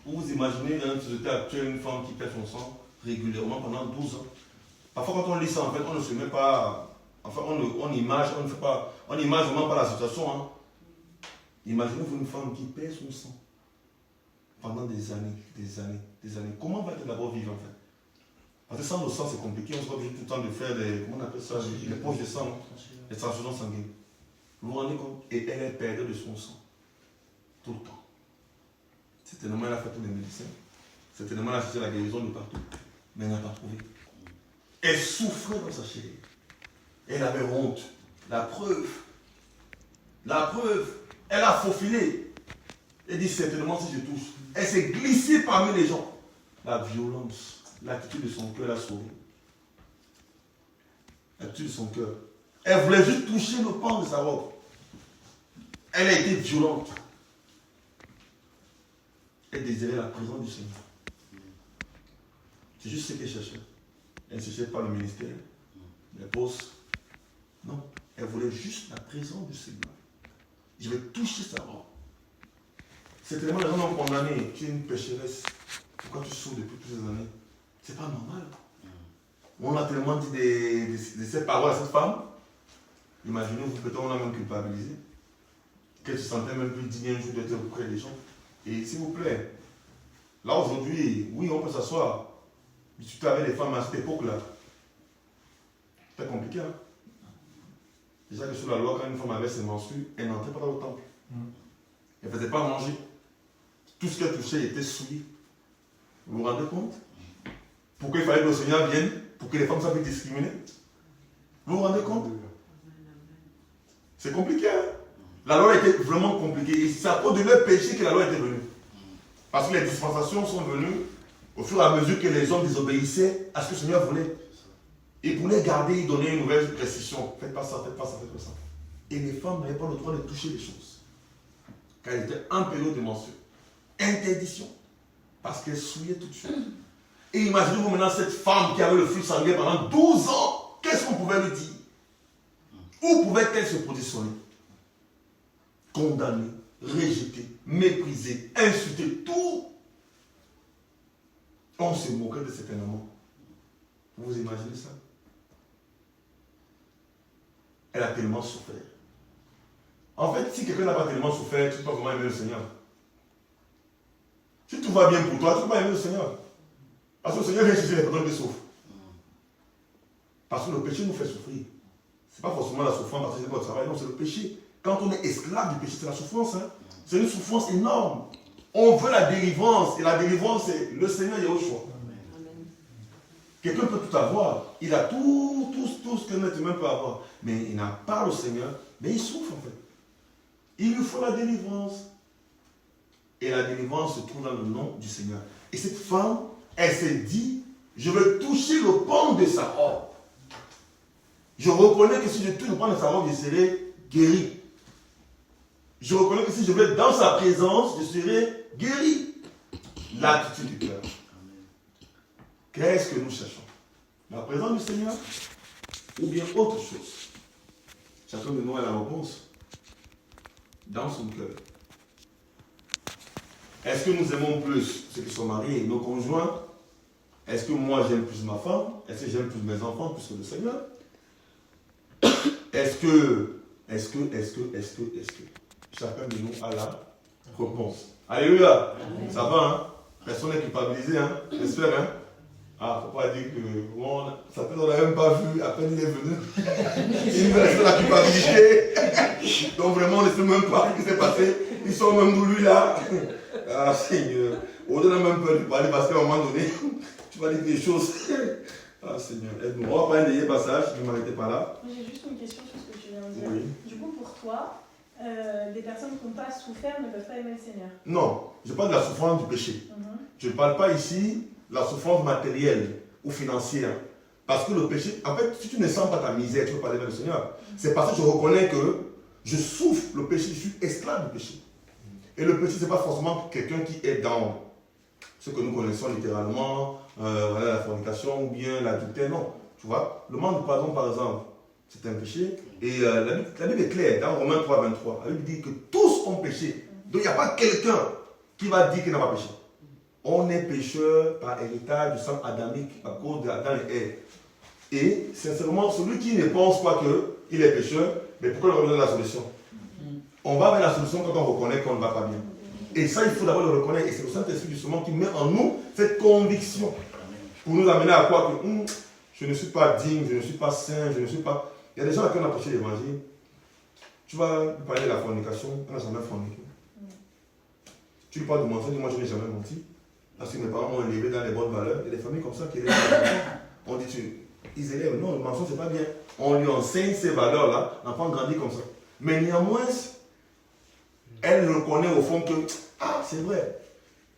Vous imaginez dans une société actuelle une femme qui perd son sang régulièrement pendant 12 ans. Parfois quand on lit ça, en fait, on ne se met pas... Enfin, on image vraiment pas la situation. Hein. Imaginez-vous une femme qui perd son sang pendant des années. Comment va-t-elle d'abord vivre en fait? Parce que sans le sang, c'est compliqué. On se voit obligé tout le temps de faire des... Comment on appelle ça? Les poches de sang. Les transfusions sanguines. Vous vous rendez compte? Et elle perdait de son sang. Tout le temps. Certainement, elle a fait tous les médecins. Certainement, elle a cherché la guérison de partout. Mais elle n'a pas trouvé. Elle souffrait dans sa chair. Elle avait honte. La preuve. Elle a faufilé. Elle dit certainement si je touche. Elle s'est glissée parmi les gens. La violence. L'attitude de son cœur l'a sauvée. L'attitude de son cœur. Elle voulait juste toucher le pan de sa robe. Elle a été violente. Elle désirait la présence du Seigneur. C'est juste ce qu'elle cherchait. Elle ne cherchait pas le ministère, les postes. Non, elle voulait juste la présence du Seigneur. Je vais toucher sa robe. C'est tellement les gens ont condamné. Tu es une pécheresse. Pourquoi tu souffres depuis toutes ces années? C'est pas normal. On a tellement dit de ces paroles à cette femme. Imaginez-vous, peut-être on a même culpabilisé. Qu'elle se sentait même plus digne un jour d'être auprès des gens. Et s'il vous plaît, là aujourd'hui, oui, on peut s'asseoir. Discuter avec les femmes à cette époque-là. C'était compliqué, hein? Déjà que sous la loi, quand une femme avait ses menstrues, elle n'entrait pas dans le temple. Elle ne faisait pas manger. Tout ce qu'elle touchait était souillé. Vous vous rendez compte? Pourquoi il fallait que le Seigneur vienne? Pour que les femmes soient plus discriminées? Vous vous rendez compte? C'est compliqué, hein? La loi était vraiment compliquée. Et c'est à cause de leur péché que la loi était venue. Parce que les dispensations sont venues au fur et à mesure que les hommes désobéissaient à ce que le Seigneur voulait. Et pour les garder, il donnait une nouvelle restriction. Faites pas ça, faites pas ça, faites pas ça. Et les femmes n'avaient pas le droit de toucher les choses. Car elles étaient en période de menstruation. Interdiction. Parce qu'elles souillaient tout de suite. Et imaginez-vous maintenant cette femme qui avait le flux sanguin pendant 12 ans. Qu'est-ce qu'on pouvait lui dire? Où pouvait-elle se positionner? Condamnée, rejetée, méprisée, insultée, tout. On se moquait de certains moments. Vous vous imaginez ça? Elle a tellement souffert. En fait, si quelqu'un n'a pas tellement souffert, tu ne peux pas vraiment aimer le Seigneur. Si tout va bien pour toi, tu ne peux pas aimer le Seigneur. Parce que le Seigneur vient chercher les personnes qui souffrent. Parce que le péché nous fait souffrir. Ce n'est pas forcément la souffrance parce que c'est votre travail, non, c'est le péché. Quand on est esclave du péché, c'est la souffrance. Hein. C'est une souffrance énorme. On veut la délivrance. Et la délivrance, c'est le Seigneur Yahushua. Quelqu'un peut tout avoir. Il a tout ce qu'un être humain peut avoir. Mais il n'a pas le Seigneur. Mais il souffre en fait. Il lui faut la délivrance. Et la délivrance se trouve dans le nom du Seigneur. Et cette femme, elle s'est dit, je veux toucher le pan de sa robe. Je reconnais que si je touche le pan de sa robe, je serai guéri. Je reconnais que si je vais être dans sa présence, je serai guéri. L'attitude du cœur. Qu'est-ce que nous cherchons? La présence du Seigneur ou bien autre chose? Chacun de nous a la réponse dans son cœur. Est-ce que nous aimons plus ceux qui sont mariés et nos conjoints? Est-ce que moi j'aime plus ma femme? Est-ce que j'aime plus mes enfants plus que le Seigneur? Est-ce que chacun de nous a la réponse? Alléluia! Ça va, hein? Personne n'est culpabilisé, hein? J'espère, hein? Ah, faut pas dire que bon, ça peut, on l'a même pas vu, à peine il est venu. Il nous reste la culpabilité. Donc vraiment, on ne sait même pas ce qui s'est passé. Ils sont même d'où lui là. Ah Seigneur, on donne même peur de parler parce qu'à un moment donné, tu vas dire des choses. Ah Seigneur, aide-nous. On va pas un dernier passage, ne m'arrêtez pas là.
J'ai juste une question sur ce que tu viens de dire.
Oui.
Du coup, pour toi, des personnes qui n'ont pas souffert ne peuvent pas aimer le Seigneur.
Non, je parle de la souffrance du péché. Je ne parle pas ici de la souffrance matérielle ou financière. Parce que le péché, en fait, si tu ne sens pas ta misère, tu ne peux pas aimer le Seigneur. C'est parce que je reconnais que je souffre le péché, je suis esclave du péché. Et le péché, ce n'est pas forcément quelqu'un qui est dans ce que nous connaissons littéralement, voilà, la fornication ou bien l'adultère, non. Tu vois, le manque de pardon, par exemple, c'est un péché. Et la Bible est claire, dans Romains 3, 23, la Bible dit que tous ont péché. Donc il n'y a pas quelqu'un qui va dire qu'il n'a pas péché. On est pécheur par héritage du sang adamique à cause d'Adam et Ève. Et sincèrement, celui qui ne pense pas qu'il est pécheur, mais pourquoi on donne la solution? On va vers la solution quand on reconnaît qu'on ne va pas bien. Et ça, il faut d'abord le reconnaître. Et c'est le Saint-Esprit justement qui met en nous cette conviction pour nous amener à croire que je ne suis pas digne, je ne suis pas saint, je ne suis pas... Il y a des gens à qui on a prêché l'évangile. Tu vas lui parler de la fornication, on n'a jamais forniqué. Tu lui parles de mensonge, moi je n'ai jamais menti. Parce que mes parents m'ont élevé dans les bonnes valeurs. Il y a des familles comme ça qui élèvent les enfants. On dit, ils élèvent. Non, le mensonge, c'est pas bien. On lui enseigne ces valeurs-là. L'enfant grandit comme ça. Mais néanmoins, elle reconnaît au fond que, ah, c'est vrai.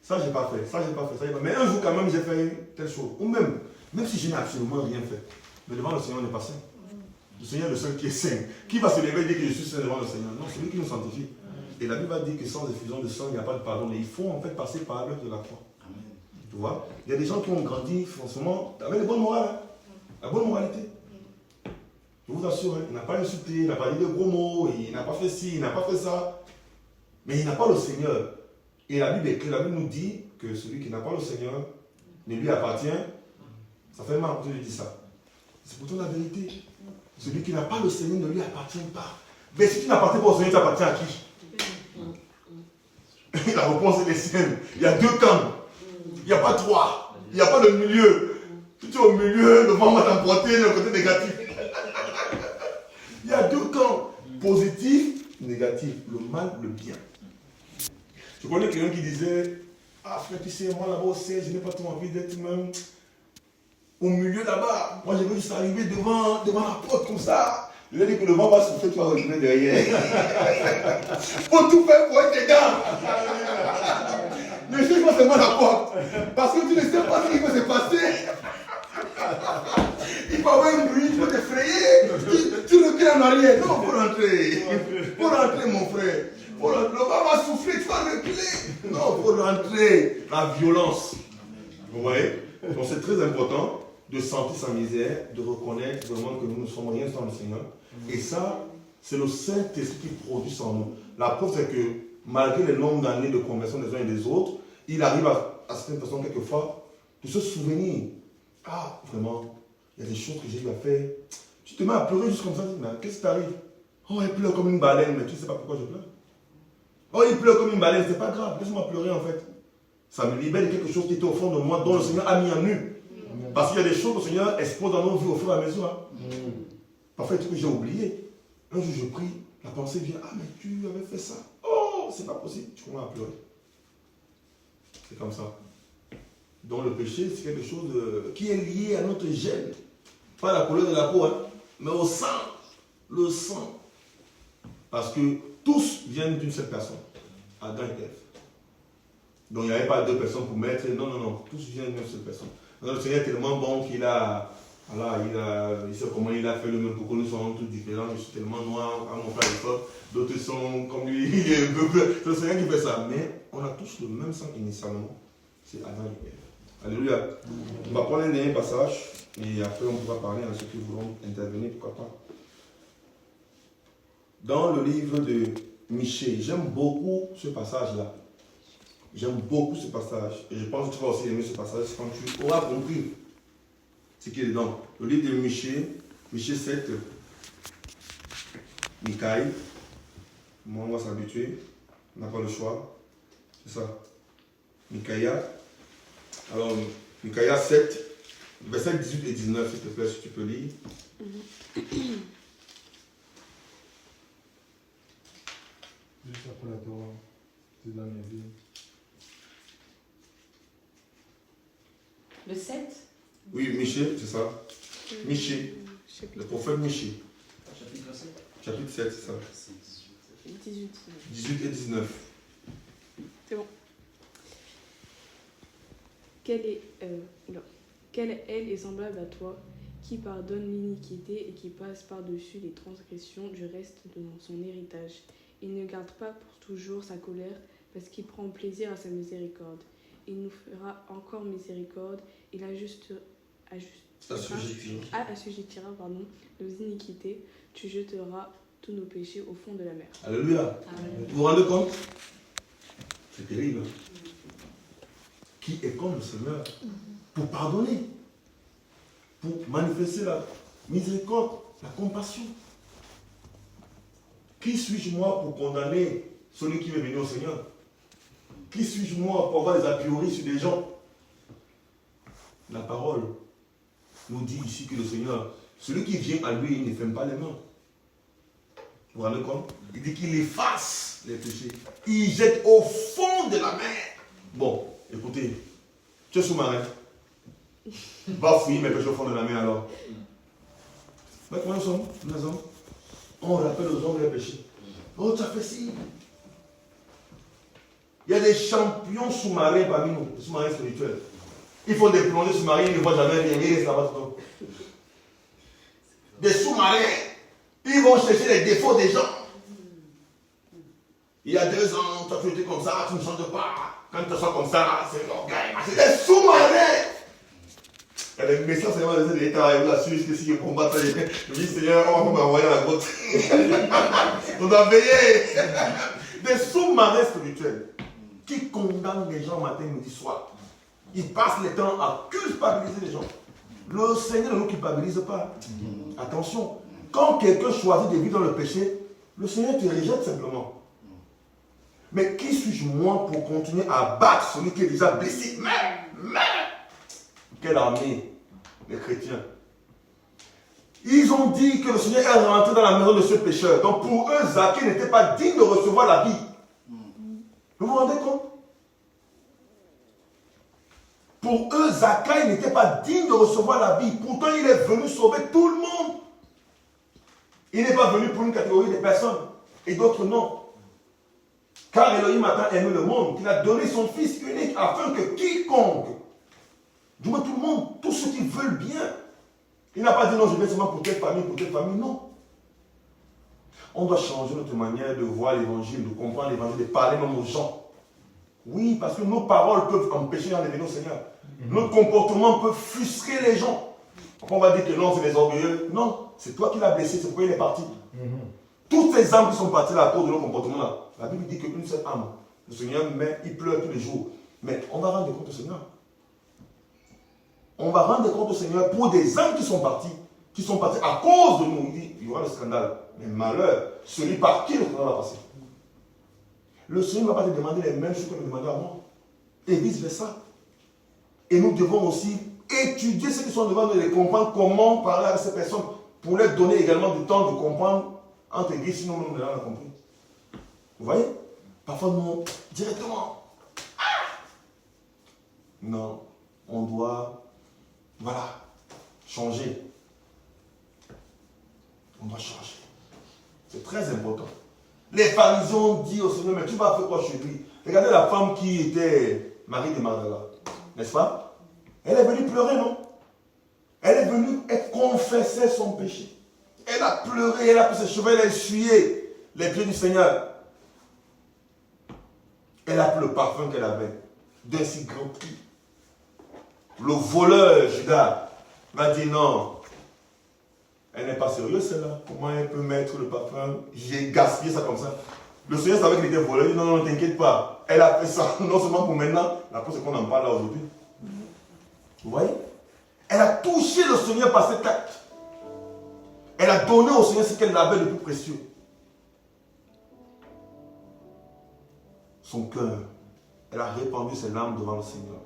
Ça, j'ai pas fait. Ça, j'ai pas fait. Ça, j'ai pas fait. Mais un jour, quand même, j'ai fait telle chose. Ou même si je n'ai absolument rien fait. Mais devant le Seigneur, on n'est pas saint. Le Seigneur est le seul qui est saint. Qui va se lever et dire que je suis saint devant le Seigneur? Non, c'est lui qui nous sanctifie. Et la Bible va dire que sans effusion de sang, il n'y a pas de pardon. Mais il faut en fait passer par l'œuvre de la croix. Tu vois, il y a des gens qui ont grandi forcément avec les bonnes morales, hein, la bonne moralité. Je vous assure, hein, il n'a pas insulté, il n'a pas dit de gros mots, il n'a pas fait ci, il n'a pas fait ça. Mais il n'a pas le Seigneur. Et la Bible est claire, la Bible nous dit que celui qui n'a pas le Seigneur ne lui appartient. Ça fait mal quand je dis ça. C'est pourtant la vérité. Celui qui n'a pas le Seigneur ne lui appartient pas. Mais si tu n'appartiens pas au Seigneur, tu appartiens à qui? La réponse est les sienne. Il y a deux camps. Il n'y a pas trois. Il n'y a pas de milieu. Si tu es au milieu, le vent va t'emporter le côté négatif. Il y a deux camps. Positif, négatif. Le mal, le bien. Je connais quelqu'un qui disait, ah frère, tu sais, moi là-bas au ciel, je n'ai pas trop envie d'être même au milieu là-bas. Moi, je veux juste arriver devant la porte comme ça. Je lui ai dit que le vent va souffler, tu vas revenir derrière. Faut tout faire pour être dedans. Ne juge pas seulement la porte. Parce que tu ne sais pas ce qui va se passer. Il peut y avoir un bruit, tu peux t'effrayer. Tu recules en arrière. Non, il faut rentrer. Il faut rentrer, mon frère. Le vent va souffler, tu vas reculer. Non, il faut rentrer. La violence. Vous voyez? Donc c'est très important de sentir sa misère, de reconnaître vraiment que nous ne sommes rien sans le Seigneur. Et ça, c'est le Saint-Esprit qui produit ça en nous. La preuve, c'est que malgré les longues années de conversion des uns et des autres, il arrive à certaines personnes, quelquefois, de se souvenir. Ah, vraiment, il y a des choses que j'ai eu à faire. Tu te mets à pleurer juste comme ça, mais qu'est-ce qui t'arrive? Oh, il pleure comme une baleine, mais tu ne sais pas pourquoi je pleure. Oh, il pleure comme une baleine, c'est pas grave, laisse-moi pleurer en fait. Ça me libère de quelque chose qui était au fond de moi, dont le Seigneur a mis en nu. Parce qu'il y a des choses que le Seigneur expose dans nos vies au fur et à mesure. Hein. Parfois, il y a des trucs que j'ai oublié. Un jour, je prie, la pensée vient, ah, mais tu avais fait ça. Oh, c'est pas possible, tu commences à pleurer. C'est comme ça. Donc le péché, c'est quelque chose qui est lié à notre gène. Pas à la couleur de la peau, hein, mais au sang. Le sang. Parce que tous viennent d'une seule personne. Adam et Ève. Donc il n'y avait pas deux personnes pour mettre. Non, non, non. Tous viennent d'une seule personne. Donc, le Seigneur est tellement bon qu'il a. Voilà, il sait comment il a fait le même pour que nous soyons tous différents. Je suis tellement noir à mon frère et frère. D'autres sont comme lui. C'est le Seigneur qui fait ça. Mais on a tous le même sang initialement. C'est Adam et Ève. Alléluia. On va prendre un dernier passage. Et après, on pourra parler à ceux qui voudront intervenir. Pourquoi pas. Dans le livre de Michée, j'aime beaucoup ce passage-là. J'aime beaucoup ce passage. Et je pense que tu vas aussi aimer ce passage quand tu auras compris ce qui est dedans. Le livre de Michée, Michée 7, Mikaï. Moi, on va s'habituer. On n'a pas le choix. C'est ça. Mikaïa. Alors, Mikaïa 7, versets 18 et 19, s'il te plaît, si tu peux lire.
Juste après la Torah, c'est dans mes vies.
Le 7.
Oui, Michée, c'est ça. Michée, le prophète Michée.
Chapitre 7.
Chapitre 7, c'est ça. 18 et 19.
C'est bon. Quelle elle est semblable à toi, qui pardonne l'iniquité et qui passe par-dessus les transgressions du reste de son héritage. Il ne garde pas pour toujours sa colère, parce qu'il prend plaisir à sa miséricorde. Il nous fera encore miséricorde, il assujettira nos iniquités, tu jeteras tous nos péchés au fond de la mer.
Alléluia.
Amen.
Vous vous rendez compte? C'est terrible. Qui est comme le Seigneur pour pardonner, pour manifester la miséricorde, la compassion. Qui suis-je moi pour condamner celui qui est venu au Seigneur? Qui suis-je moi pour avoir des a priori sur des gens? La parole nous dit ici que le Seigneur, celui qui vient à lui, il ne ferme pas les mains. Vous vous rendez compte? Il dit qu'il efface les péchés. Il jette au fond de la mer. Bon, écoutez, tu es sous-marin. Va fouiller mes péchés au fond de la mer alors. Mais comment nous sommes, les hommes? On rappelle aux hommes les péchés. Oh, tu as fait ci. Il y a des champions sous-marins parmi nous, des sous-marins spirituels. Ils font des plongées sous-marines, ils ne voient jamais rien, ils restent là-bas tout le temps. Des sous-marins, ils vont chercher les défauts des gens. Il y a 2 ans, tu as été comme ça, tu ne changes pas. Quand tu sois comme ça, c'est l'orgueil. C'est des sous-marins. Il y a des messages, c'est vraiment des états là-dessus, que si je combatte, je dis Seigneur, on va m'envoyer à la grotte. On doit veiller. Des sous-marins spirituels qui condamnent les gens matin, midi, soir. Ils passent le temps à culpabiliser les gens. Le Seigneur ne nous culpabilise pas. Attention, quand quelqu'un choisit de vivre dans le péché, le Seigneur te rejette simplement. Mais qui suis-je moi pour continuer à battre celui qui est déjà blessé? Mais, quelle armée, les chrétiens. Ils ont dit que le Seigneur est rentré dans la maison de ce pécheur. Donc pour eux, Zaché n'était pas digne de recevoir la vie. Vous vous rendez compte? Pour eux, Zachaï n'était pas digne de recevoir la vie. Pourtant, il est venu sauver tout le monde. Il n'est pas venu pour une catégorie de personnes et d'autres non. Car Elohim a tant aimé le monde qu'il a donné son Fils unique afin que quiconque, du moins tout le monde, tous ceux qui veulent bien, il n'a pas dit non, je viens seulement pour telle famille, non. On doit changer notre manière de voir l'évangile, de comprendre l'évangile, de parler même aux gens. Oui, parce que nos paroles peuvent empêcher d'en devenir au Seigneur. Notre comportement peut frustrer les gens. On va dire que non, c'est des orgueilleux. Non, c'est toi qui l'as blessé, c'est pourquoi il est parti. Toutes ces âmes qui sont parties là à cause de nos comportements-là, la Bible dit qu'une seule âme, le Seigneur, mais il pleure tous les jours. Mais on va rendre compte au Seigneur. on va rendre compte au Seigneur pour des âmes qui sont partis à cause de nous. Il dit, il y aura le scandale. Mais malheur, celui par qui le scandale va passer. Le Seigneur ne va pas te demander les mêmes choses que me demandait à moi. Et vice-versa. Et nous devons aussi étudier ceux qui sont devant nous et comprendre comment parler avec ces personnes pour leur donner également du temps de comprendre entre guillemets si nous-mêmes on a compris. Vous voyez? Parfois nous, directement. Non, on doit, voilà, changer. On doit changer. C'est très important. Les pharisiens ont dit au Seigneur, mais tu vas faire quoi chez lui? Regardez la femme qui était Marie de Magdala, n'est-ce pas? Elle est venue pleurer, non? Elle est venue, elle confessait son péché. Elle a pleuré, elle a pris ses cheveux, elle a essuyé les pieds du Seigneur. Elle a pris le parfum qu'elle avait d'un si grand prix. Le voleur, Judas, m'a dit non. Elle n'est pas sérieuse, celle-là. Comment elle peut mettre le parfum? J'ai gaspillé ça comme ça. Le Seigneur savait qu'il était voleur. Il dit non, non, t'inquiète pas. Elle a fait ça, non seulement pour maintenant, la preuve c'est qu'on en parle là aujourd'hui. Vous voyez? Elle a touché le Seigneur par cet acte. Elle a donné au Seigneur ce qu'elle avait de plus précieux. Son cœur. Elle a répandu ses larmes devant le Seigneur.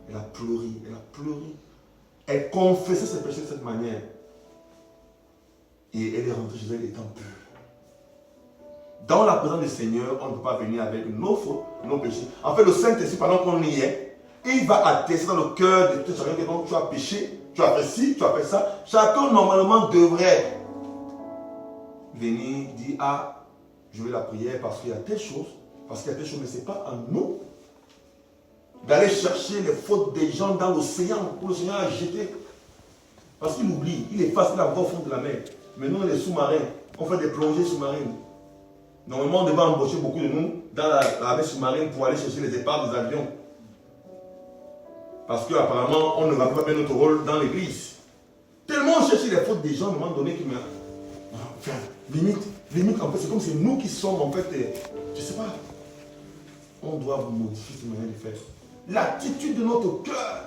Elle a pleuré, elle a pleuré. Elle confessait ses péchés de cette manière. Et elle est rentrée chez elle étant pure. Dans la présence du Seigneur, on ne peut pas venir avec nos fautes, nos péchés. En fait, le Saint-Esprit, pendant qu'on y est, il va attester dans le cœur de tout chacun que donc tu as péché, tu as fait ci, tu as fait ça. Chacun, normalement, devrait venir dire, ah, je vais la prière parce qu'il y a telle chose, parce qu'il y a telle chose, mais ce n'est pas à nous d'aller chercher les fautes des gens dans l'océan pour le Seigneur a jeté. Parce qu'il oublie, il est facile à voir au fond de la mer. Mais nous, les sous-marins, on fait des plongées sous-marines. Normalement, on devait embaucher beaucoup de nous dans la mer sous-marine pour aller chercher les épaves des avions. Parce qu'apparemment, on ne va pas bien notre rôle dans l'église. Tellement on cherchait les fautes des gens à un moment donné qui me... Enfin, limite, en fait, c'est comme si nous qui sommes, en fait, je ne sais pas, on doit modifier cette manière de faire. L'attitude de notre cœur.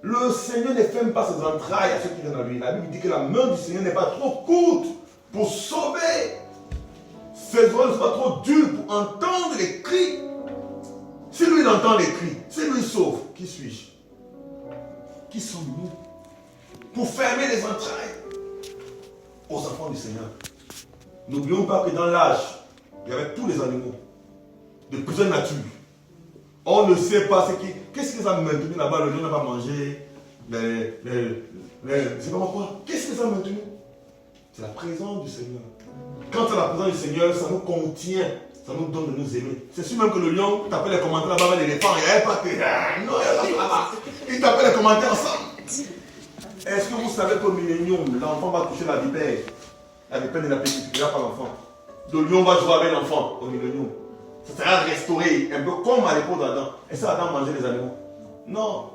Le Seigneur ne ferme pas ses entrailles à ceux qui viennent à lui. La Bible dit que la main du Seigneur n'est pas trop courte pour sauver. Ses oreilles ne sont pas trop dures pour entendre les cris. Si lui il entend les cris, si lui sauve, qui suis-je? Qui sommes-nous? Pour fermer les entrailles aux enfants du Seigneur. N'oublions pas que dans l'âge, il y avait tous les animaux de plusieurs natures. On ne sait pas ce qui... Qu'est-ce que ça a maintenu là-bas? Le lion n'a pas mangé. C'est pas quoi? Qu'est-ce que ça a maintenu? C'est la présence du Seigneur. Quand c'est la présence du Seigneur, ça nous contient. Ça nous donne de nous aimer. C'est sûr même que le lion tapait les commentaires là-bas avec l'éléphant. Il n'y avait pas que... Non, il y a là-bas. Il tapait les commentaires ensemble. Est-ce que vous savez qu'au millénium, l'enfant va toucher la vipère? La vipère de la petite, il n'y a pas l'enfant. Le lion va jouer avec l'enfant au millénium. Ça sera restauré, un peu comme à l'époque d'Adam. Et ça, Adam mangeait les animaux. Non.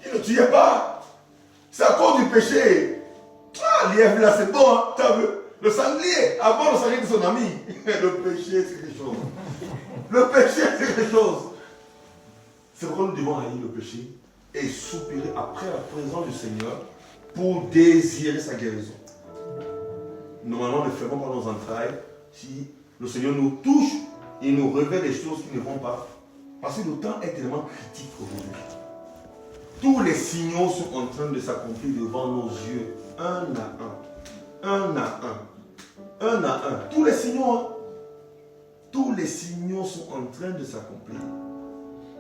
Il ne tuait pas. C'est à cause du péché. Ah, lièvre là, c'est bon, hein. Tu as vu? Le sanglier, avant le sanglier de son ami. Le péché, c'est quelque chose. Le péché, c'est quelque chose. C'est pourquoi nous devons haïr le péché et soupirer après la présence du Seigneur pour désirer sa guérison. Normalement, ne fermons pas nos entrailles. Si le Seigneur nous touche, il nous révèle des choses qui ne vont pas. Parce que le temps est tellement critique aujourd'hui. Tous les signaux sont en train de s'accomplir devant nos yeux, un à un. Un à un. Un à un. Tous les signaux, hein? Tous les signaux sont en train de s'accomplir.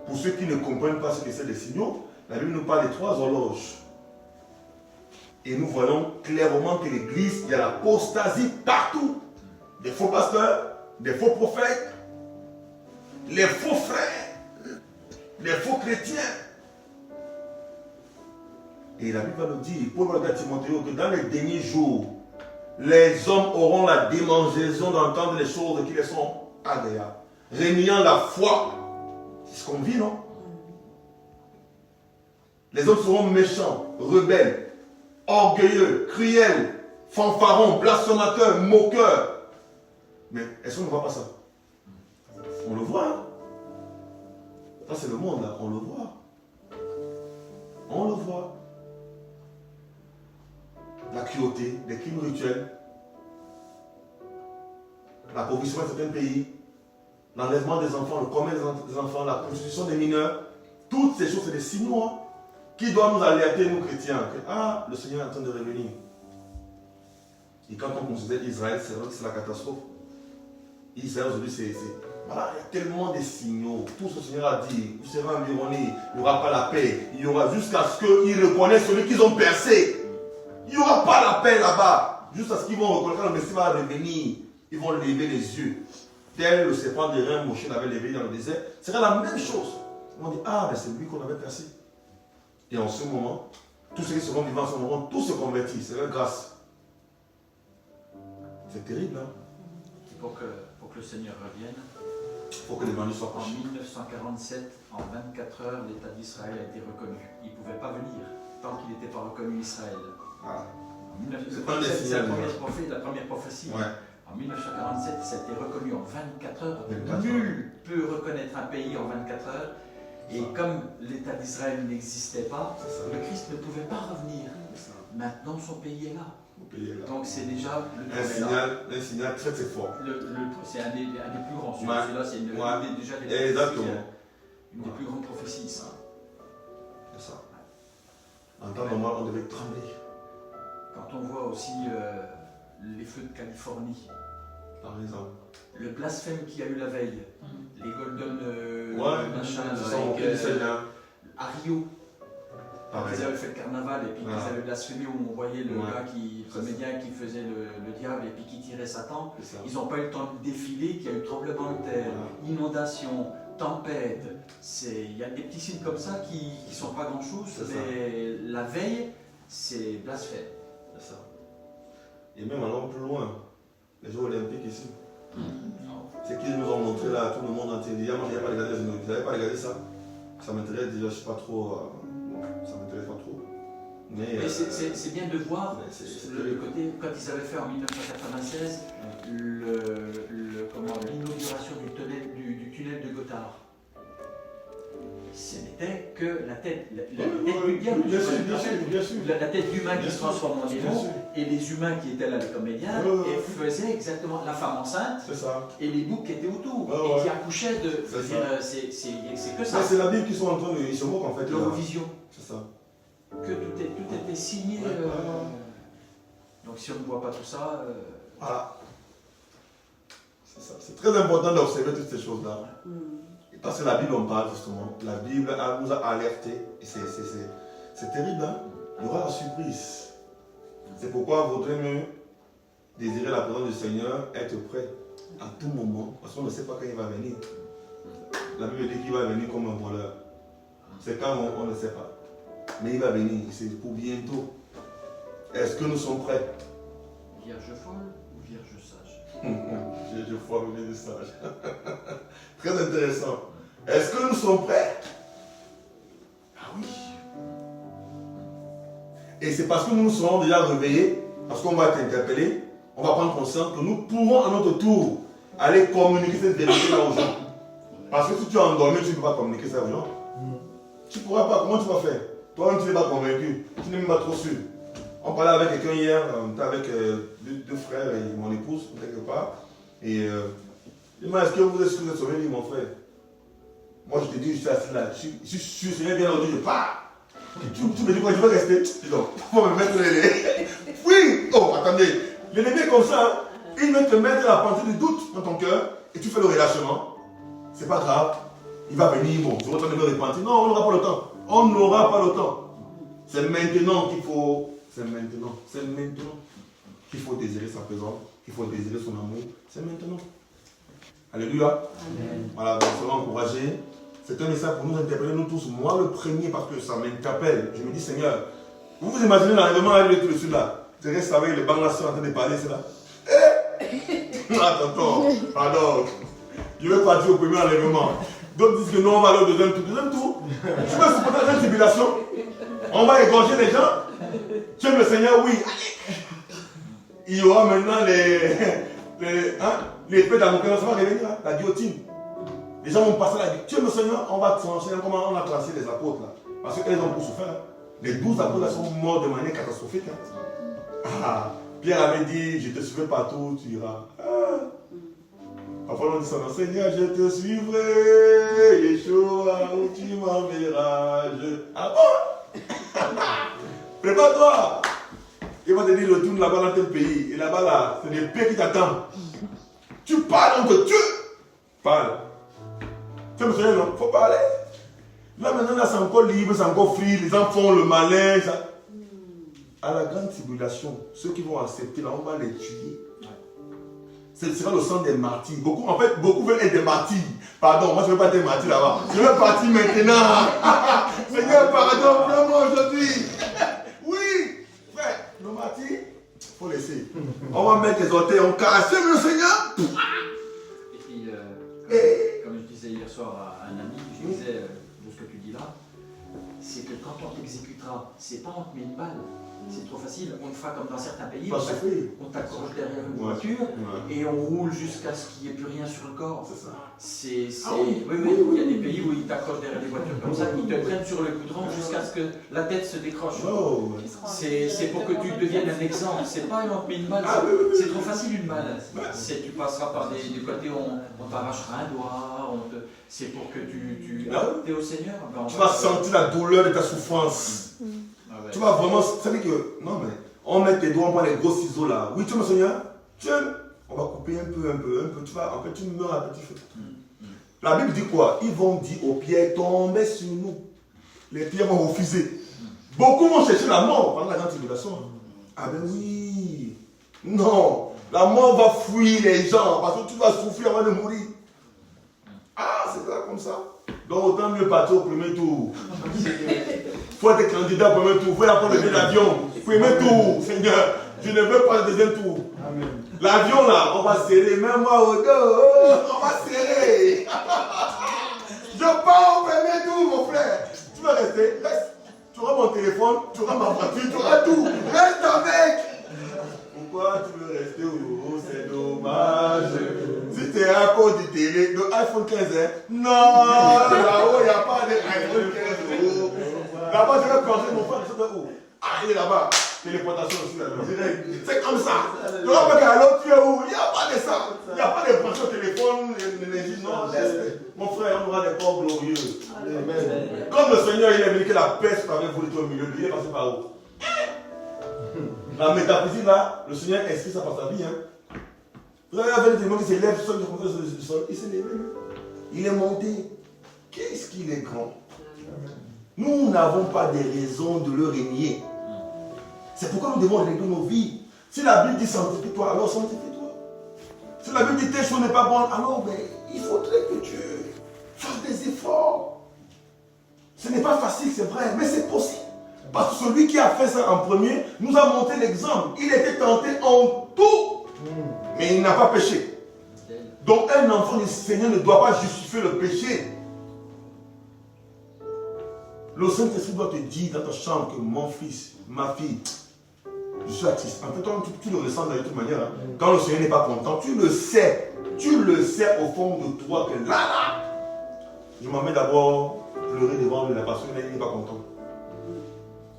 Pour ceux qui ne comprennent pas ce que c'est les signaux, la Bible nous parle des 3 horloges. Et nous voyons clairement que l'Église, il y a l'apostasie partout. Des faux pasteurs, des faux prophètes, les faux frères, les faux chrétiens. Et la Bible va nous dire, Paul va dire à Timothée, que dans les derniers jours, les hommes auront la démangeaison d'entendre les choses qui les sont agréables, reniant la foi. C'est ce qu'on vit, non? Les hommes seront méchants, rebelles, orgueilleux, cruels, fanfarons, blasphémateurs, moqueurs. Mais est-ce qu'on ne voit pas ça? On le voit. Hein? Ça, c'est le monde, là. On le voit. On le voit. La cruauté, les crimes rituels, la pauvreté de certains pays, l'enlèvement des enfants, le commerce des enfants, la prostitution des mineurs, toutes ces choses, c'est des signaux qui doivent nous alerter, nous chrétiens, que le Seigneur est en train de revenir. Et quand on considère Israël, c'est vrai que c'est la catastrophe. Israël aujourd'hui, voilà, il y a tellement de signaux. Tout ce que le Seigneur a dit, vous serez environnés, il n'y aura pas la paix. Il y aura jusqu'à ce qu'ils reconnaissent celui qu'ils ont percé. Il n'y aura pas la paix là-bas. Jusqu'à ce qu'ils vont reconnaître que le Messie va revenir. Ils vont lever les yeux. Tel le serpent de rein Moshe l'avait levé dans le désert. Ce sera la même chose. Ils vont dire, mais c'est lui qu'on avait percé. Et en ce moment, tous ceux qui seront vivants en ce moment, tous se convertissent. C'est leur grâce. C'est terrible, hein?
Pour que le Seigneur revienne,
il faut que les bandits soient
en
proches.
1947, en 24 heures, l'État d'Israël a été reconnu. Il ne pouvait pas venir tant qu'il n'était pas reconnu Israël.
Voilà.
En 1947,
pas un
c'est
signal,
la première prophétie.
Ouais.
En 1947, ça a été reconnu en 24 heures.
24 heures.
Nul peut reconnaître un pays en 24 heures. Et comme l'État d'Israël n'existait pas,
C'est ça.
le Christ ne pouvait pas revenir.
C'est ça.
Maintenant, son pays est là.
Au pays là.
Donc c'est déjà le
Un signal très très fort.
c'est un des plus grands.
Ouais.
Celui-là, c'est déjà
Exactement.
une des plus grandes prophéties. Ça.
C'est ça. En temps normal, on devait trembler.
Quand on voit aussi les feux de Californie,
Par exemple.
le blasphème qu'il y a eu la veille, les Golden machin,
c'est
là,
ça, on
avec,
prie le Seigneur.
à Rio, quand
Pareil.
ils avaient fait le carnaval et puis
Ah.
qu'ils avaient blasphémé, où on voyait le
Ouais.
gars le
C'est
comédien qui faisait le diable et puis qui tirait Satan.
C'est ça.
Ils n'ont pas eu le temps de défiler, qu'il y a eu tremblement de terre, inondation, tempête. Il y a des petits signes comme ça qui ne sont pas grand-chose,
C'est ça.
mais la veille, c'est blasphème.
C'est ça. Et même allant plus loin, les Jeux Olympiques ici. C'est qu'ils nous ont montré là, tout le monde entier. Moi, je n'avais pas regardé, vous n'avez pas regardé ça. Ça m'intéresse déjà, je ne sais pas trop. Ça m'intéresse pas trop. Mais
c'est bien de voir
mais c'est
le
terrible.
côté, quand ils avaient fait en 1996 l'inauguration du tunnel de Gothard. Ce n'était que la tête, du diable,
Bien sûr, bien sûr.
la tête d'humain qui se transforme en
Bien
démon,
sûr.
et les humains qui étaient là, les comédiens,
Ouais, ouais.
et faisaient exactement la femme enceinte
C'est ça.
et les boucs qui étaient autour,
Ouais,
et
ouais.
qui accouchaient de.
C'est
C'est que ça.
Ça, c'est la Bible qui sont en train de. Ils se moquent en fait. là.
L'Eurovision.
C'est ça.
Que tout était signé.
Ouais, ouais, ouais.
Donc si on ne voit pas tout ça.
Voilà. C'est ça. C'est très important d'observer toutes ces choses-là. Parce que la Bible en parle justement. La Bible nous a alertés. Et c'est terrible, hein? Il y aura la surprise. C'est pourquoi il vaudrait mieux désirer la présence du Seigneur, être prêt à tout moment. Parce qu'on ne sait pas quand il va venir. La Bible dit qu'il va venir comme un voleur. C'est quand on ne sait pas. Mais il va venir. C'est pour bientôt. Est-ce que nous sommes prêts?
Vierge folle ou vierge sage?
Je vois le de sage. Très intéressant. Est-ce que nous sommes prêts? Ah oui. Et c'est parce que nous nous serons déjà réveillés, parce qu'on va être interpellés, on va prendre conscience que nous pourrons à notre tour aller communiquer cette vérité-là aux gens. Parce que si tu es endormi, tu ne peux pas communiquer ça aux gens. Tu ne pourras pas. Comment tu vas faire? Toi-même, tu n'es pas convaincu. Tu n'es même pas trop sûr. On parlait avec quelqu'un hier, on était avec deux frères et mon épouse, quelque part. Et il m'a dit, est-ce que vous êtes sauvé? Il dit, mon frère. Moi, je te dis, je suis assis là. Je suis sûr, Seigneur vient aujourd'hui, je pars. Tu me dis quoi, je veux rester? Je dis, non, faut me mettre les. Oui! Oh, attendez. L'ennemi est comme ça. Hein. Il veut te mettre la pensée du doute dans ton cœur et tu fais le relâchement. C'est pas grave. Il va venir, bon, tu vas de me repentir. Non, on n'aura pas le temps. On n'aura pas le temps. C'est maintenant qu'il faut. C'est maintenant qu'il faut désirer sa présence, qu'il faut désirer son amour. C'est maintenant. Alléluia. Amen. Voilà, donc soyons encouragés. C'est un message pour nous interpeller, nous tous. Moi, le premier, parce que ça m'interpelle. Je me dis, Seigneur, vous vous imaginez l'enlèvement avec tout dessus là. Tu restes avec le banc là, en train de parler, c'est là. Attends, pardon. Je vais partir au premier enlèvement. D'autres disent que non, on va aller au deuxième tour. Deuxième tour. Tu vas supporter la tribulation. On va égorger les gens. Tu aimes le Seigneur, oui. Il y aura maintenant l'épée d'Amoclès, ça va revenir, hein, la guillotine. Les gens vont passer là, tu aimes le Seigneur, on va trancher, comment on a tracé les apôtres là. Parce qu'elles ont beaucoup souffert. Les 12 apôtres sont morts de manière catastrophique. Hein. Ah, Pierre avait dit, je te suivrai partout, tu iras. Ah. Parfois on dit ça, Seigneur, je te suivrai, Yeshua, où tu m'enverras. Ah bon? Prépare-toi. Il va te dire, retourne là-bas dans tel pays. Et là-bas, là, c'est des paix qui t'attendent. Tu parles, on te tue. Parle. Tu me souviens, non? Il faut parler. Là, maintenant, là, c'est encore libre, c'est encore free. Les gens font le malin. Ça. À la grande tribulation, ceux qui vont accepter, là, on va les tuer. Ce sera le sang des martyrs. En fait, beaucoup veulent être des martyrs. Pardon, moi, je ne veux pas être des martyrs là-bas. Je veux partir maintenant. Seigneur, pardon, vraiment aujourd'hui. Oui, frère, le martyr, il faut laisser. On va mettre les orteils, on casse le Seigneur.
Et puis, comme je disais hier soir à un ami, je disais de ce que tu dis là, c'est que quand on t'exécutera, c'est pas on te met une balle, c'est trop facile, on le fera comme dans certains pays, on t'accroche derrière une voiture et on roule jusqu'à ce qu'il n'y ait plus rien sur le corps.
C'est ça.
Oui, il y a des pays où ils t'accrochent derrière des voitures comme ça, ils te prennent sur le goudron jusqu'à ce que la tête se décroche.
Oh.
C'est pour que tu deviennes un exemple, c'est pas on te met une balle, c'est trop facile une balle. Tu passeras par du côté, on t'arrachera un doigt, c'est pour que tu es au Seigneur.
Tu vas sentir la douleur de ta souffrance. Tu vas vraiment, ça veut dire que, non mais, on met tes doigts, on prend les gros ciseaux là. Oui, tu me Seigneur, on va couper un peu, tu vas, en fait, tu meurs à petit feu. La Bible dit quoi? Ils vont dire aux pierres, tombez sur nous. Les pierres vont refuser. Beaucoup vont chercher la mort pendant la grande tribulation. Ah ben oui. Non, la mort va fuir les gens parce que tu vas souffrir avant de mourir. Ah, c'est ça comme ça. Donc autant mieux partir au premier tour. Il faut être candidat au premier tour. Il faut apprendre le billet d'avion. Premier tour, Seigneur. Je ne veux pas le deuxième tour. L'avion là, on va serrer. Même moi au dos, on va serrer. Je pars au premier tour, mon frère. Tu vas rester. Reste. Tu auras mon téléphone, tu auras ma voiture, tu auras tout. Reste avec. Pourquoi tu veux rester au c'est dommage. Si tu es à cause du télé, de iPhone 15, hein? Non, là-haut, il n'y a pas d'iPhone 15. Là-bas, je vais plonger mon frère, je sais où. Ah, il est là-bas. Téléportation aussi, là-bas. C'est comme ça. Tu vas pas qu'à l'autre, tu es où? Il n'y a pas de ça. Il n'y a pas de branche au téléphone, l'énergie. Non, mon frère, on aura des corps glorieux. Amen. Comme le Seigneur, il a vu que la peste avait voulu au milieu de lui, il est passé par où? La métaphysique, là, le Seigneur inscrit ça par sa vie. Hein. Vous avez vu des gens qui s'élèvent sur le sol, il s'est levé. Il est monté. Qu'est-ce qu'il est grand? Nous n'avons pas de raison de le régner. C'est pourquoi nous devons régler nos vies. Si la Bible dit sanctifie-toi, alors sanctifie-toi. Si la Bible dit tes choses n'est pas bonne, alors ben, il faudrait que tu fasses des efforts. Ce n'est pas facile, c'est vrai, mais c'est possible. Parce que celui qui a fait ça en premier nous a montré l'exemple. Il était tenté en tout, mais il n'a pas péché. Donc un enfant du Seigneur ne doit pas justifier le péché. Le Saint-Esprit doit te dire dans ta chambre que mon fils, ma fille, je suis triste. En fait, toi, tu le ressens de toute manière. Hein. Quand le Seigneur n'est pas content, tu le sais. Tu le sais au fond de toi que là, je m'en mets d'abord pleurer devant lui parce qu'il n'est pas content.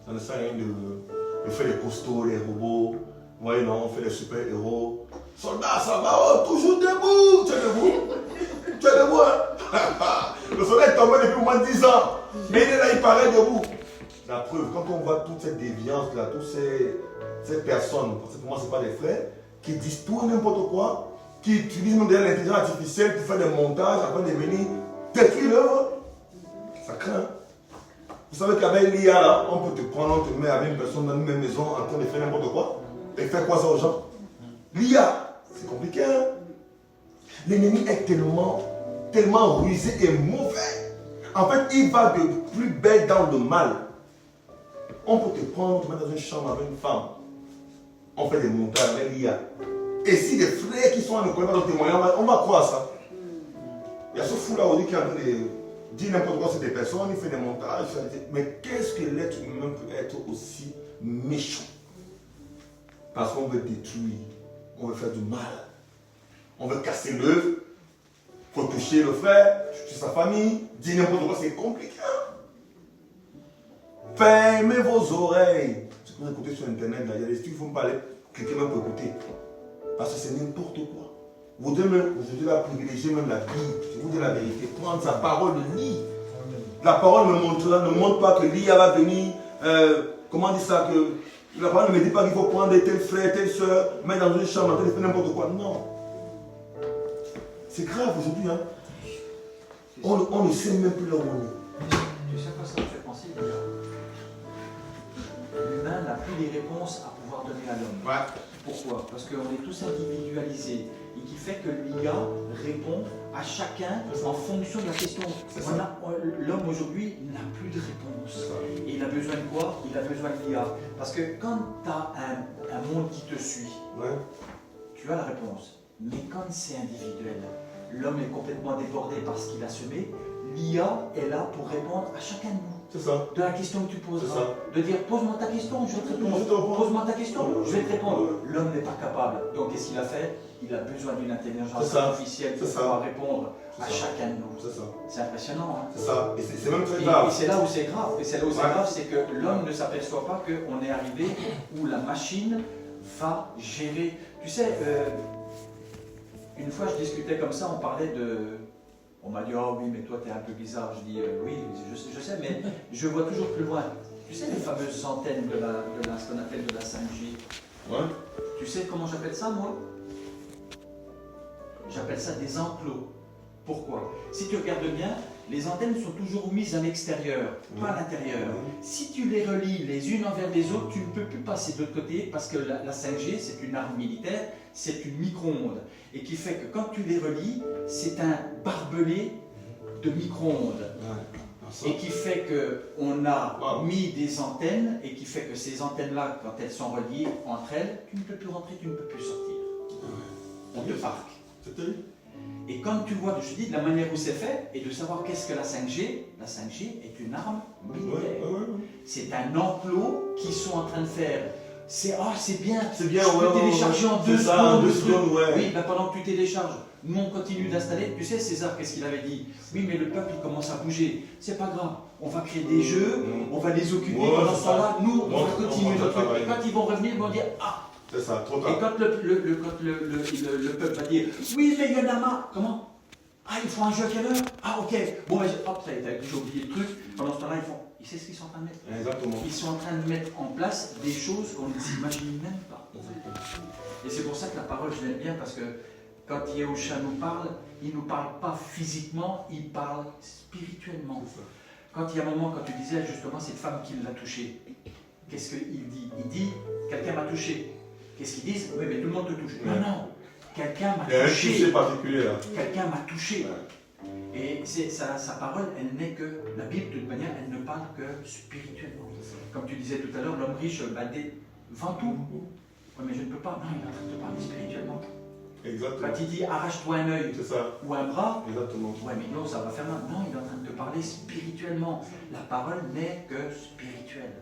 Ça ne sert à rien de faire les costauds, les robots. Vous voyez, non, on fait les super-héros. Soldat, ça va, oh, toujours debout. Tu es debout. Tu es debout, hein. Le soleil est tombé depuis au moins 10 ans. Mais il est là, il paraît debout. La preuve, quand on voit toute cette déviance-là, toutes ces personnes, parce que pour moi, ce n'est pas des frères, qui disent tout n'importe quoi, qui utilisent même l'intelligence artificielle pour faire des montages afin de venir détruire l'œuvre, ça craint. Vous savez qu'avec l'IA, là, on peut te prendre, on te met avec une personne dans une même maison en train de faire n'importe quoi, et faire quoi ça aux gens? L'IA, c'est compliqué, hein? L'ennemi est tellement rusé et mauvais. En fait, il va de plus belle dans le mal. On peut te prendre, te mettre dans une chambre avec une femme. On fait des montages avec l'IA. Et si des frères qui sont à ne connaît pas notre témoignage, on va croire ça. Il y a ce fou là aujourd'hui qui est en train de dire n'importe quoi sur des personnes, il fait des montages. Mais qu'est-ce que l'être humain peut être aussi méchant? Parce qu'on veut détruire, on veut faire du mal. On veut casser l'œuvre. Il faut toucher le frère, toucher sa famille, dire n'importe quoi, c'est compliqué. Fermez vos oreilles. Ce que vous écoutez sur Internet, là, il y a des trucs qu'il ne faut pas aller cliquer même pour écouter. Parce que c'est n'importe quoi. Vous devez même, aujourd'hui, là, privilégier même la Bible. Je vous dis la vérité. Prendre sa parole, le lit. La parole ne montre pas que l'IA va venir. Comment dire ça que la parole ne me dit pas qu'il faut prendre tel frère, telle soeur, mettre dans une chambre, faire n'importe quoi. Non. C'est grave aujourd'hui. Hein. On ne sait même plus là où on est.
Tu sais quoi ça me fait penser déjà? L'humain n'a plus les réponses à pouvoir donner à l'homme.
Ouais.
Pourquoi? Parce qu'on est tous individualisés et qui fait que l'IA répond à chacun en fonction de la question. L'homme aujourd'hui n'a plus de réponse. Et il a besoin de quoi? Il a besoin de l'IA. Parce que quand tu as un monde qui te suit,
Ouais.
tu as la réponse. Mais quand c'est individuel, l'homme est complètement débordé par ce qu'il a semé, l'IA est là pour répondre à chacun de nous.
C'est ça.
De la question que tu poseras.
C'est ça.
De dire, pose-moi ta question, je vais te
Je vais te
répondre.
répondre.
Pose-moi ta question, je vais te répondre.
Ouais.
L'homme n'est pas capable. Donc qu'est-ce qu'il a fait? Il a besoin d'une intelligence
C'est ça.
artificielle pour
C'est ça.
pouvoir répondre
C'est
à
ça.
chacun de nous.
C'est ça.
C'est impressionnant. Hein?
C'est ça. Et c'est même très
Et
grave.
c'est là où c'est grave. Et c'est là où c'est
Ouais.
grave, c'est que l'homme ne s'aperçoit pas qu'on est arrivé où la machine va gérer. Tu sais, une fois je discutais comme ça, on parlait de. On m'a dit, oh oui, mais toi, tu es un peu bizarre. Je dis, oui, je sais, mais je vois toujours plus loin. Tu sais, les fameuses antennes de ce qu'on appelle de la 5G.
Ouais.
Tu sais comment j'appelle ça, moi? J'appelle ça des enclos. Pourquoi? Si tu regardes bien, les antennes sont toujours mises à l'extérieur, pas à l'intérieur. Si tu les relis les unes envers les autres, tu ne peux plus passer de l'autre côté parce que la 5G, c'est une arme militaire, c'est une micro-onde. Et qui fait que quand tu les relis, c'est un barbelé de micro-ondes. Et qui fait qu'on a mis des antennes et qui fait que ces antennes-là, quand elles sont reliées entre elles, tu ne peux plus rentrer, tu ne peux plus sortir. On te parque.
C'est terrible.
Et quand tu vois, je dis, de la manière où c'est fait, et de savoir qu'est-ce que la 5G est une arme militaire. C'est un enclos qu'ils sont en train de faire. C'est bien,
C'est bien,
je peux télécharger en 2 secondes.
2 secondes, ouais.
Oui, ben pendant que tu télécharges, nous on continue d'installer. Tu sais, César, qu'est-ce qu'il avait dit? Oui, mais le peuple il commence à bouger. C'est pas grave, on va créer des jeux, on va les occuper.
Ouais,
Pendant
c'est
ce temps-là, nous on
Ouais,
va continuer
on va
notre truc.
travailler.
Et quand ils vont revenir, ils vont dire ah.
C'est ça, trop
Et
tard.
quand le peuple va dire oui, mais il y en a marre. Comment? Ah, ils font un jeu à quelle heure? Ah, ok. Bon, ben, hop, ça y est, j'ai oublié le truc. Pendant ce temps-là, ils savent ce qu'ils sont en train de mettre.
Exactement.
Ils sont en train de mettre en place des choses qu'on ne s'imagine même pas. Et c'est pour ça que la parole, je l'aime bien, parce que quand Yahusha nous parle, il ne nous parle pas physiquement, il parle spirituellement. Quand il y a un moment, quand tu disais justement cette femme qui l'a touché, qu'est-ce qu'il dit? Il dit, quelqu'un m'a touché. Qu'est-ce qu'ils disent? Oui, mais tout le monde te touche. Non, non, quelqu'un m'a
Il y a un
touché.
toucher particulier là.
Quelqu'un m'a touché. Et sa parole, elle n'est que, la Bible de toute manière, elle ne parle que spirituellement. Comme tu disais tout à l'heure, l'homme riche vend tout. Oui, mais je ne peux pas. Non, il est en train de te parler spirituellement.
Exactement.
Quand il dit arrache-toi un œil
C'est ça.
ou un bras,
Exactement.
ouais, mais non, ça va faire mal. Non, il est en train de te parler spirituellement. La parole n'est que spirituelle.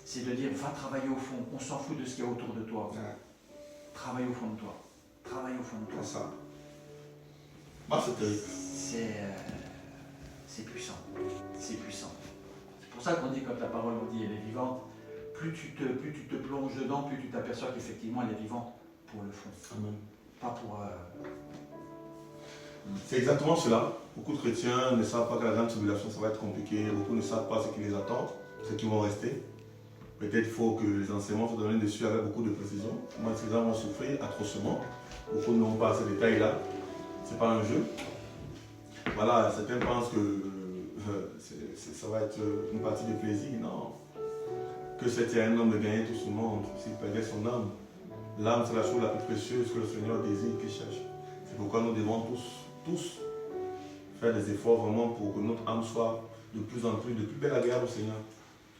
C'est de dire, va travailler au fond. On s'en fout de ce qu'il y a autour de toi.
Ouais.
Travaille au fond de toi. Travaille au fond de toi.
C'est ça. Bah, c'est terrible.
C'est puissant. C'est puissant. C'est pour ça qu'on dit, quand la parole on dit elle est vivante, plus tu te plonges dedans, plus tu t'aperçois qu'effectivement elle est vivante pour le fond.
Amen.
Pas pour.
C'est exactement cela. Beaucoup de chrétiens ne savent pas que la grande tribulation, ça va être compliqué. Beaucoup ne savent pas ce qui les attend, ce qui vont rester. Peut-être faut que les enseignements soient donnés dessus avec beaucoup de précision. Moi, ces gens vont souffrir atrocement. Beaucoup n'ont pas ces détails-là. Ce n'est pas un jeu. Voilà, certains pensent que ça va être une partie de plaisir. Non. Que c'était un homme de gagner tout ce monde s'il perdait son âme. L'âme, c'est la chose la plus précieuse que le Seigneur désire, qu'il cherche. C'est pourquoi nous devons tous faire des efforts vraiment pour que notre âme soit de plus en plus belle agréable au Seigneur.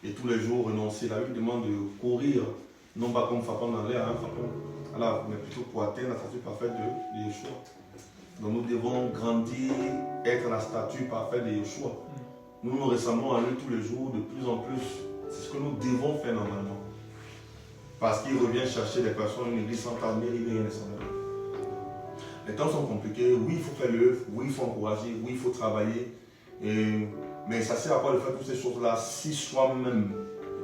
Et tous les jours renoncer. La Bible demande de courir, non pas comme Fapon dans l'air, mais plutôt pour atteindre la stature parfaite de Yeshua. Donc nous devons grandir, être la stature parfaite de Yeshua. Nous nous ressemblons à lui tous les jours, de plus en plus. C'est ce que nous devons faire normalement. Parce qu'il revient chercher des personnes, une église sans calmer, rien ne semble. Les temps sont compliqués, oui il faut faire l'œuvre, oui il faut encourager, oui il faut travailler. Et Mais ça sert à quoi de faire toutes ces choses-là si soi-même,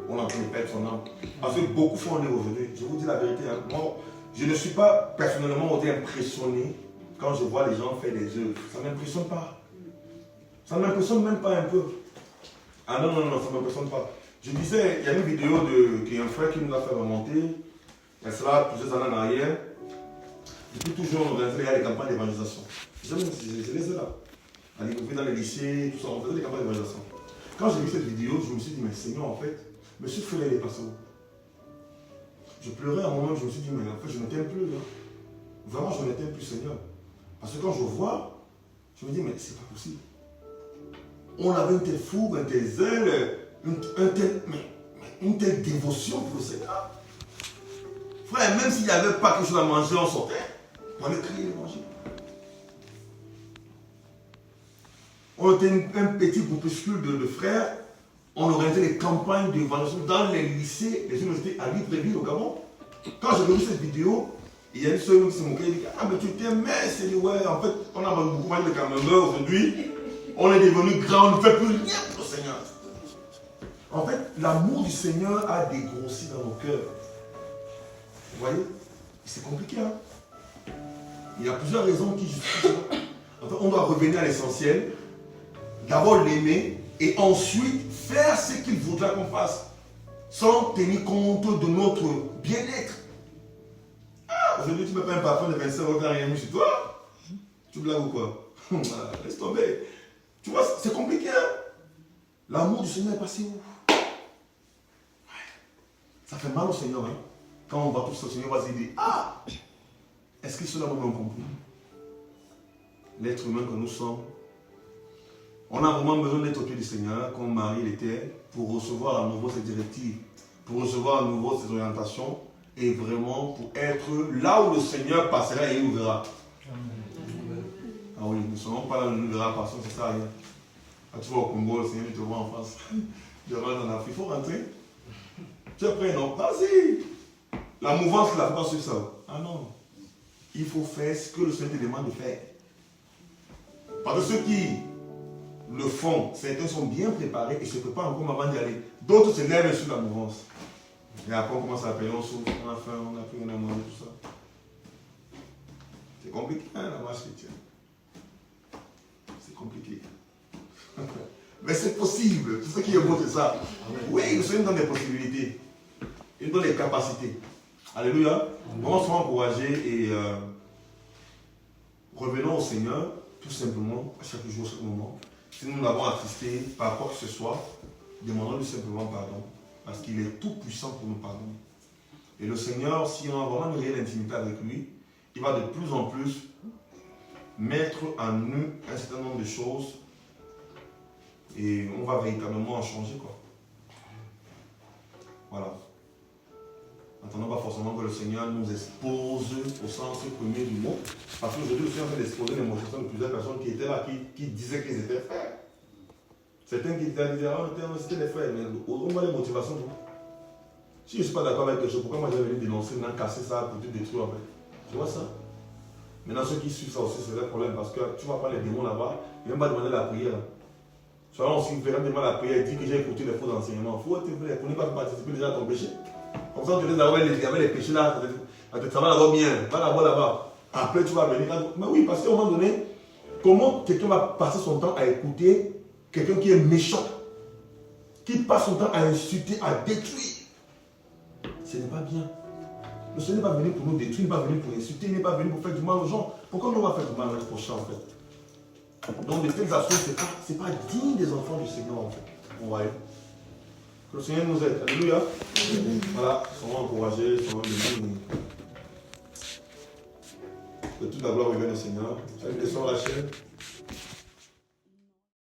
on est en train de perdre son âme? Parce que beaucoup font en aujourd'hui. Je vous dis la vérité. Hein. Moi, je ne suis pas personnellement impressionné quand je vois les gens faire des œuvres. Ça ne m'impressionne pas. Ça ne m'impressionne même pas un peu. Ah non, ça ne m'impressionne pas. Je disais, il y a une vidéo qu'il y a un frère qui nous a fait remonter. Il y a cela plusieurs années en arrière. Depuis toujours, on organisait des campagnes d'évangélisation. Je les ai là. À l'école, dans les lycées, tout ça, on faisait des campagnes d'évangélisation. Quand j'ai vu cette vidéo, je me suis dit, mais Seigneur, en fait, monsieur Frère, il est passé où? Je pleurais à un moment, je me suis dit, mais en fait, je ne t'aime plus. Là. Vraiment, je ne t'aime plus, Seigneur. Parce que quand je vois, je me dis, mais c'est pas possible. On avait une telle fougue, un tel zèle, une telle dévotion pour le Seigneur. Frère, même s'il n'y avait pas quelque chose à manger, on sortait. On allait crier et manger. On était un petit groupuscule de frères. On organisait des campagnes d'évangélisation dans les lycés, les universités à Libreville au Gabon. Quand j'ai vu cette vidéo, il y a une seule qui s'est moquée, elle dit, ah mais tu t'aimes, mais c'est ouais, en fait, on a beaucoup de camembert aujourd'hui. On est devenu grand, on ne fait plus rien pour le Seigneur. En fait, l'amour du Seigneur a dégrossi dans nos cœurs. Vous voyez? C'est compliqué, hein? Il y a plusieurs raisons qui justifient ça. En fait, on doit revenir à l'essentiel. D'abord l'aimer et ensuite faire ce qu'il voudra qu'on fasse. Sans tenir compte de notre bien-être. Ah, aujourd'hui, tu ne mets pas un parfum de 25 € rien mis sur toi. Tu blagues ou quoi? Laisse tomber. Tu vois, c'est compliqué, hein? L'amour du Seigneur est passé où? Ça fait mal au Seigneur, hein? Quand on va tous au Seigneur, on va se dire, ah! Est-ce que cela nous a compris? L'être humain que nous sommes, on a vraiment besoin d'être au pied du Seigneur, comme Marie l'était, pour recevoir à nouveau ses directives, pour recevoir à nouveau ses orientations, et vraiment pour être là où le Seigneur passera et il nous verra. Ah oui, nous ne serons pas là où il nous verra, parce que ça ne sert à rien. Quand tu vas au Congo, le Seigneur te voit en face. Tu vas en Afrique, il faut rentrer. Tu es prêt, non? Vas-y! La mouvance là, pas sur ça. Ah non. Il faut faire ce que le Seigneur te demande de faire. Parce que ceux qui le font, certains sont bien préparés et se préparent encore avant d'y aller. D'autres se lèvent sur la mouvance. Et après on commence à appeler, on souffre, on a faim, on n'a plus rien à manger, tout ça. C'est compliqué, hein, la marche chrétienne. C'est compliqué. Mais c'est possible. Tout ce qui est beau, c'est ça. Oui, le Seigneur donne des possibilités. Il donne des capacités. Alléluia. On soit encouragés et revenons au Seigneur, tout simplement, à chaque jour, à chaque moment. Si nous l'avons attristé par quoi que ce soit, demandons-lui simplement pardon. Parce qu'il est tout puissant pour nous pardonner. Et le Seigneur, si on a vraiment une réelle intimité avec lui, il va de plus en plus mettre en nous un certain nombre de choses et on va véritablement en changer, quoi. Voilà. N'attendons pas forcément que le Seigneur nous expose au sens premier du mot. Parce qu'aujourd'hui, le Seigneur fait exposer les motivations de plusieurs personnes qui étaient là, qui disaient qu'ils étaient frères. Certains qui étaient là disaient, ah, c'était des frères, mais on voit les motivations. Si je ne suis pas d'accord avec quelque chose, pourquoi moi j'ai venu dénoncer, maintenant casser ça pour te détruire en fait? Tu vois ça? Maintenant, ceux qui suivent ça aussi, c'est un problème parce que tu vas prendre les démons là-bas, et même pas demander la prière. Soit on s'y fait demander la prière, dit que j'ai écouté les faux enseignements. Il faut être vrai, pour ne pas participer déjà à ton péché. Comme ça, tu laisses avoir les péchés là, ça va d'abord bien, va d'abord là-bas. Après, tu vas venir. Mais oui, parce qu'à un moment donné, comment quelqu'un va passer son temps à écouter quelqu'un qui est méchant, qui passe son temps à insulter, à détruire? Ce n'est pas bien. Le Seigneur n'est pas venu pour nous détruire, il n'est pas venu pour insulter, il n'est pas venu pour faire du mal aux gens. Pourquoi nous on va faire du mal à notre prochain en fait? Donc de telles actions, ce n'est pas digne des enfants du Seigneur en fait. On va aller. Que le Seigneur nous aide. Alléluia. Voilà, soyons encouragés, soyons bénis. Que toute la gloire revienne au Seigneur. Salut, descends la chaîne.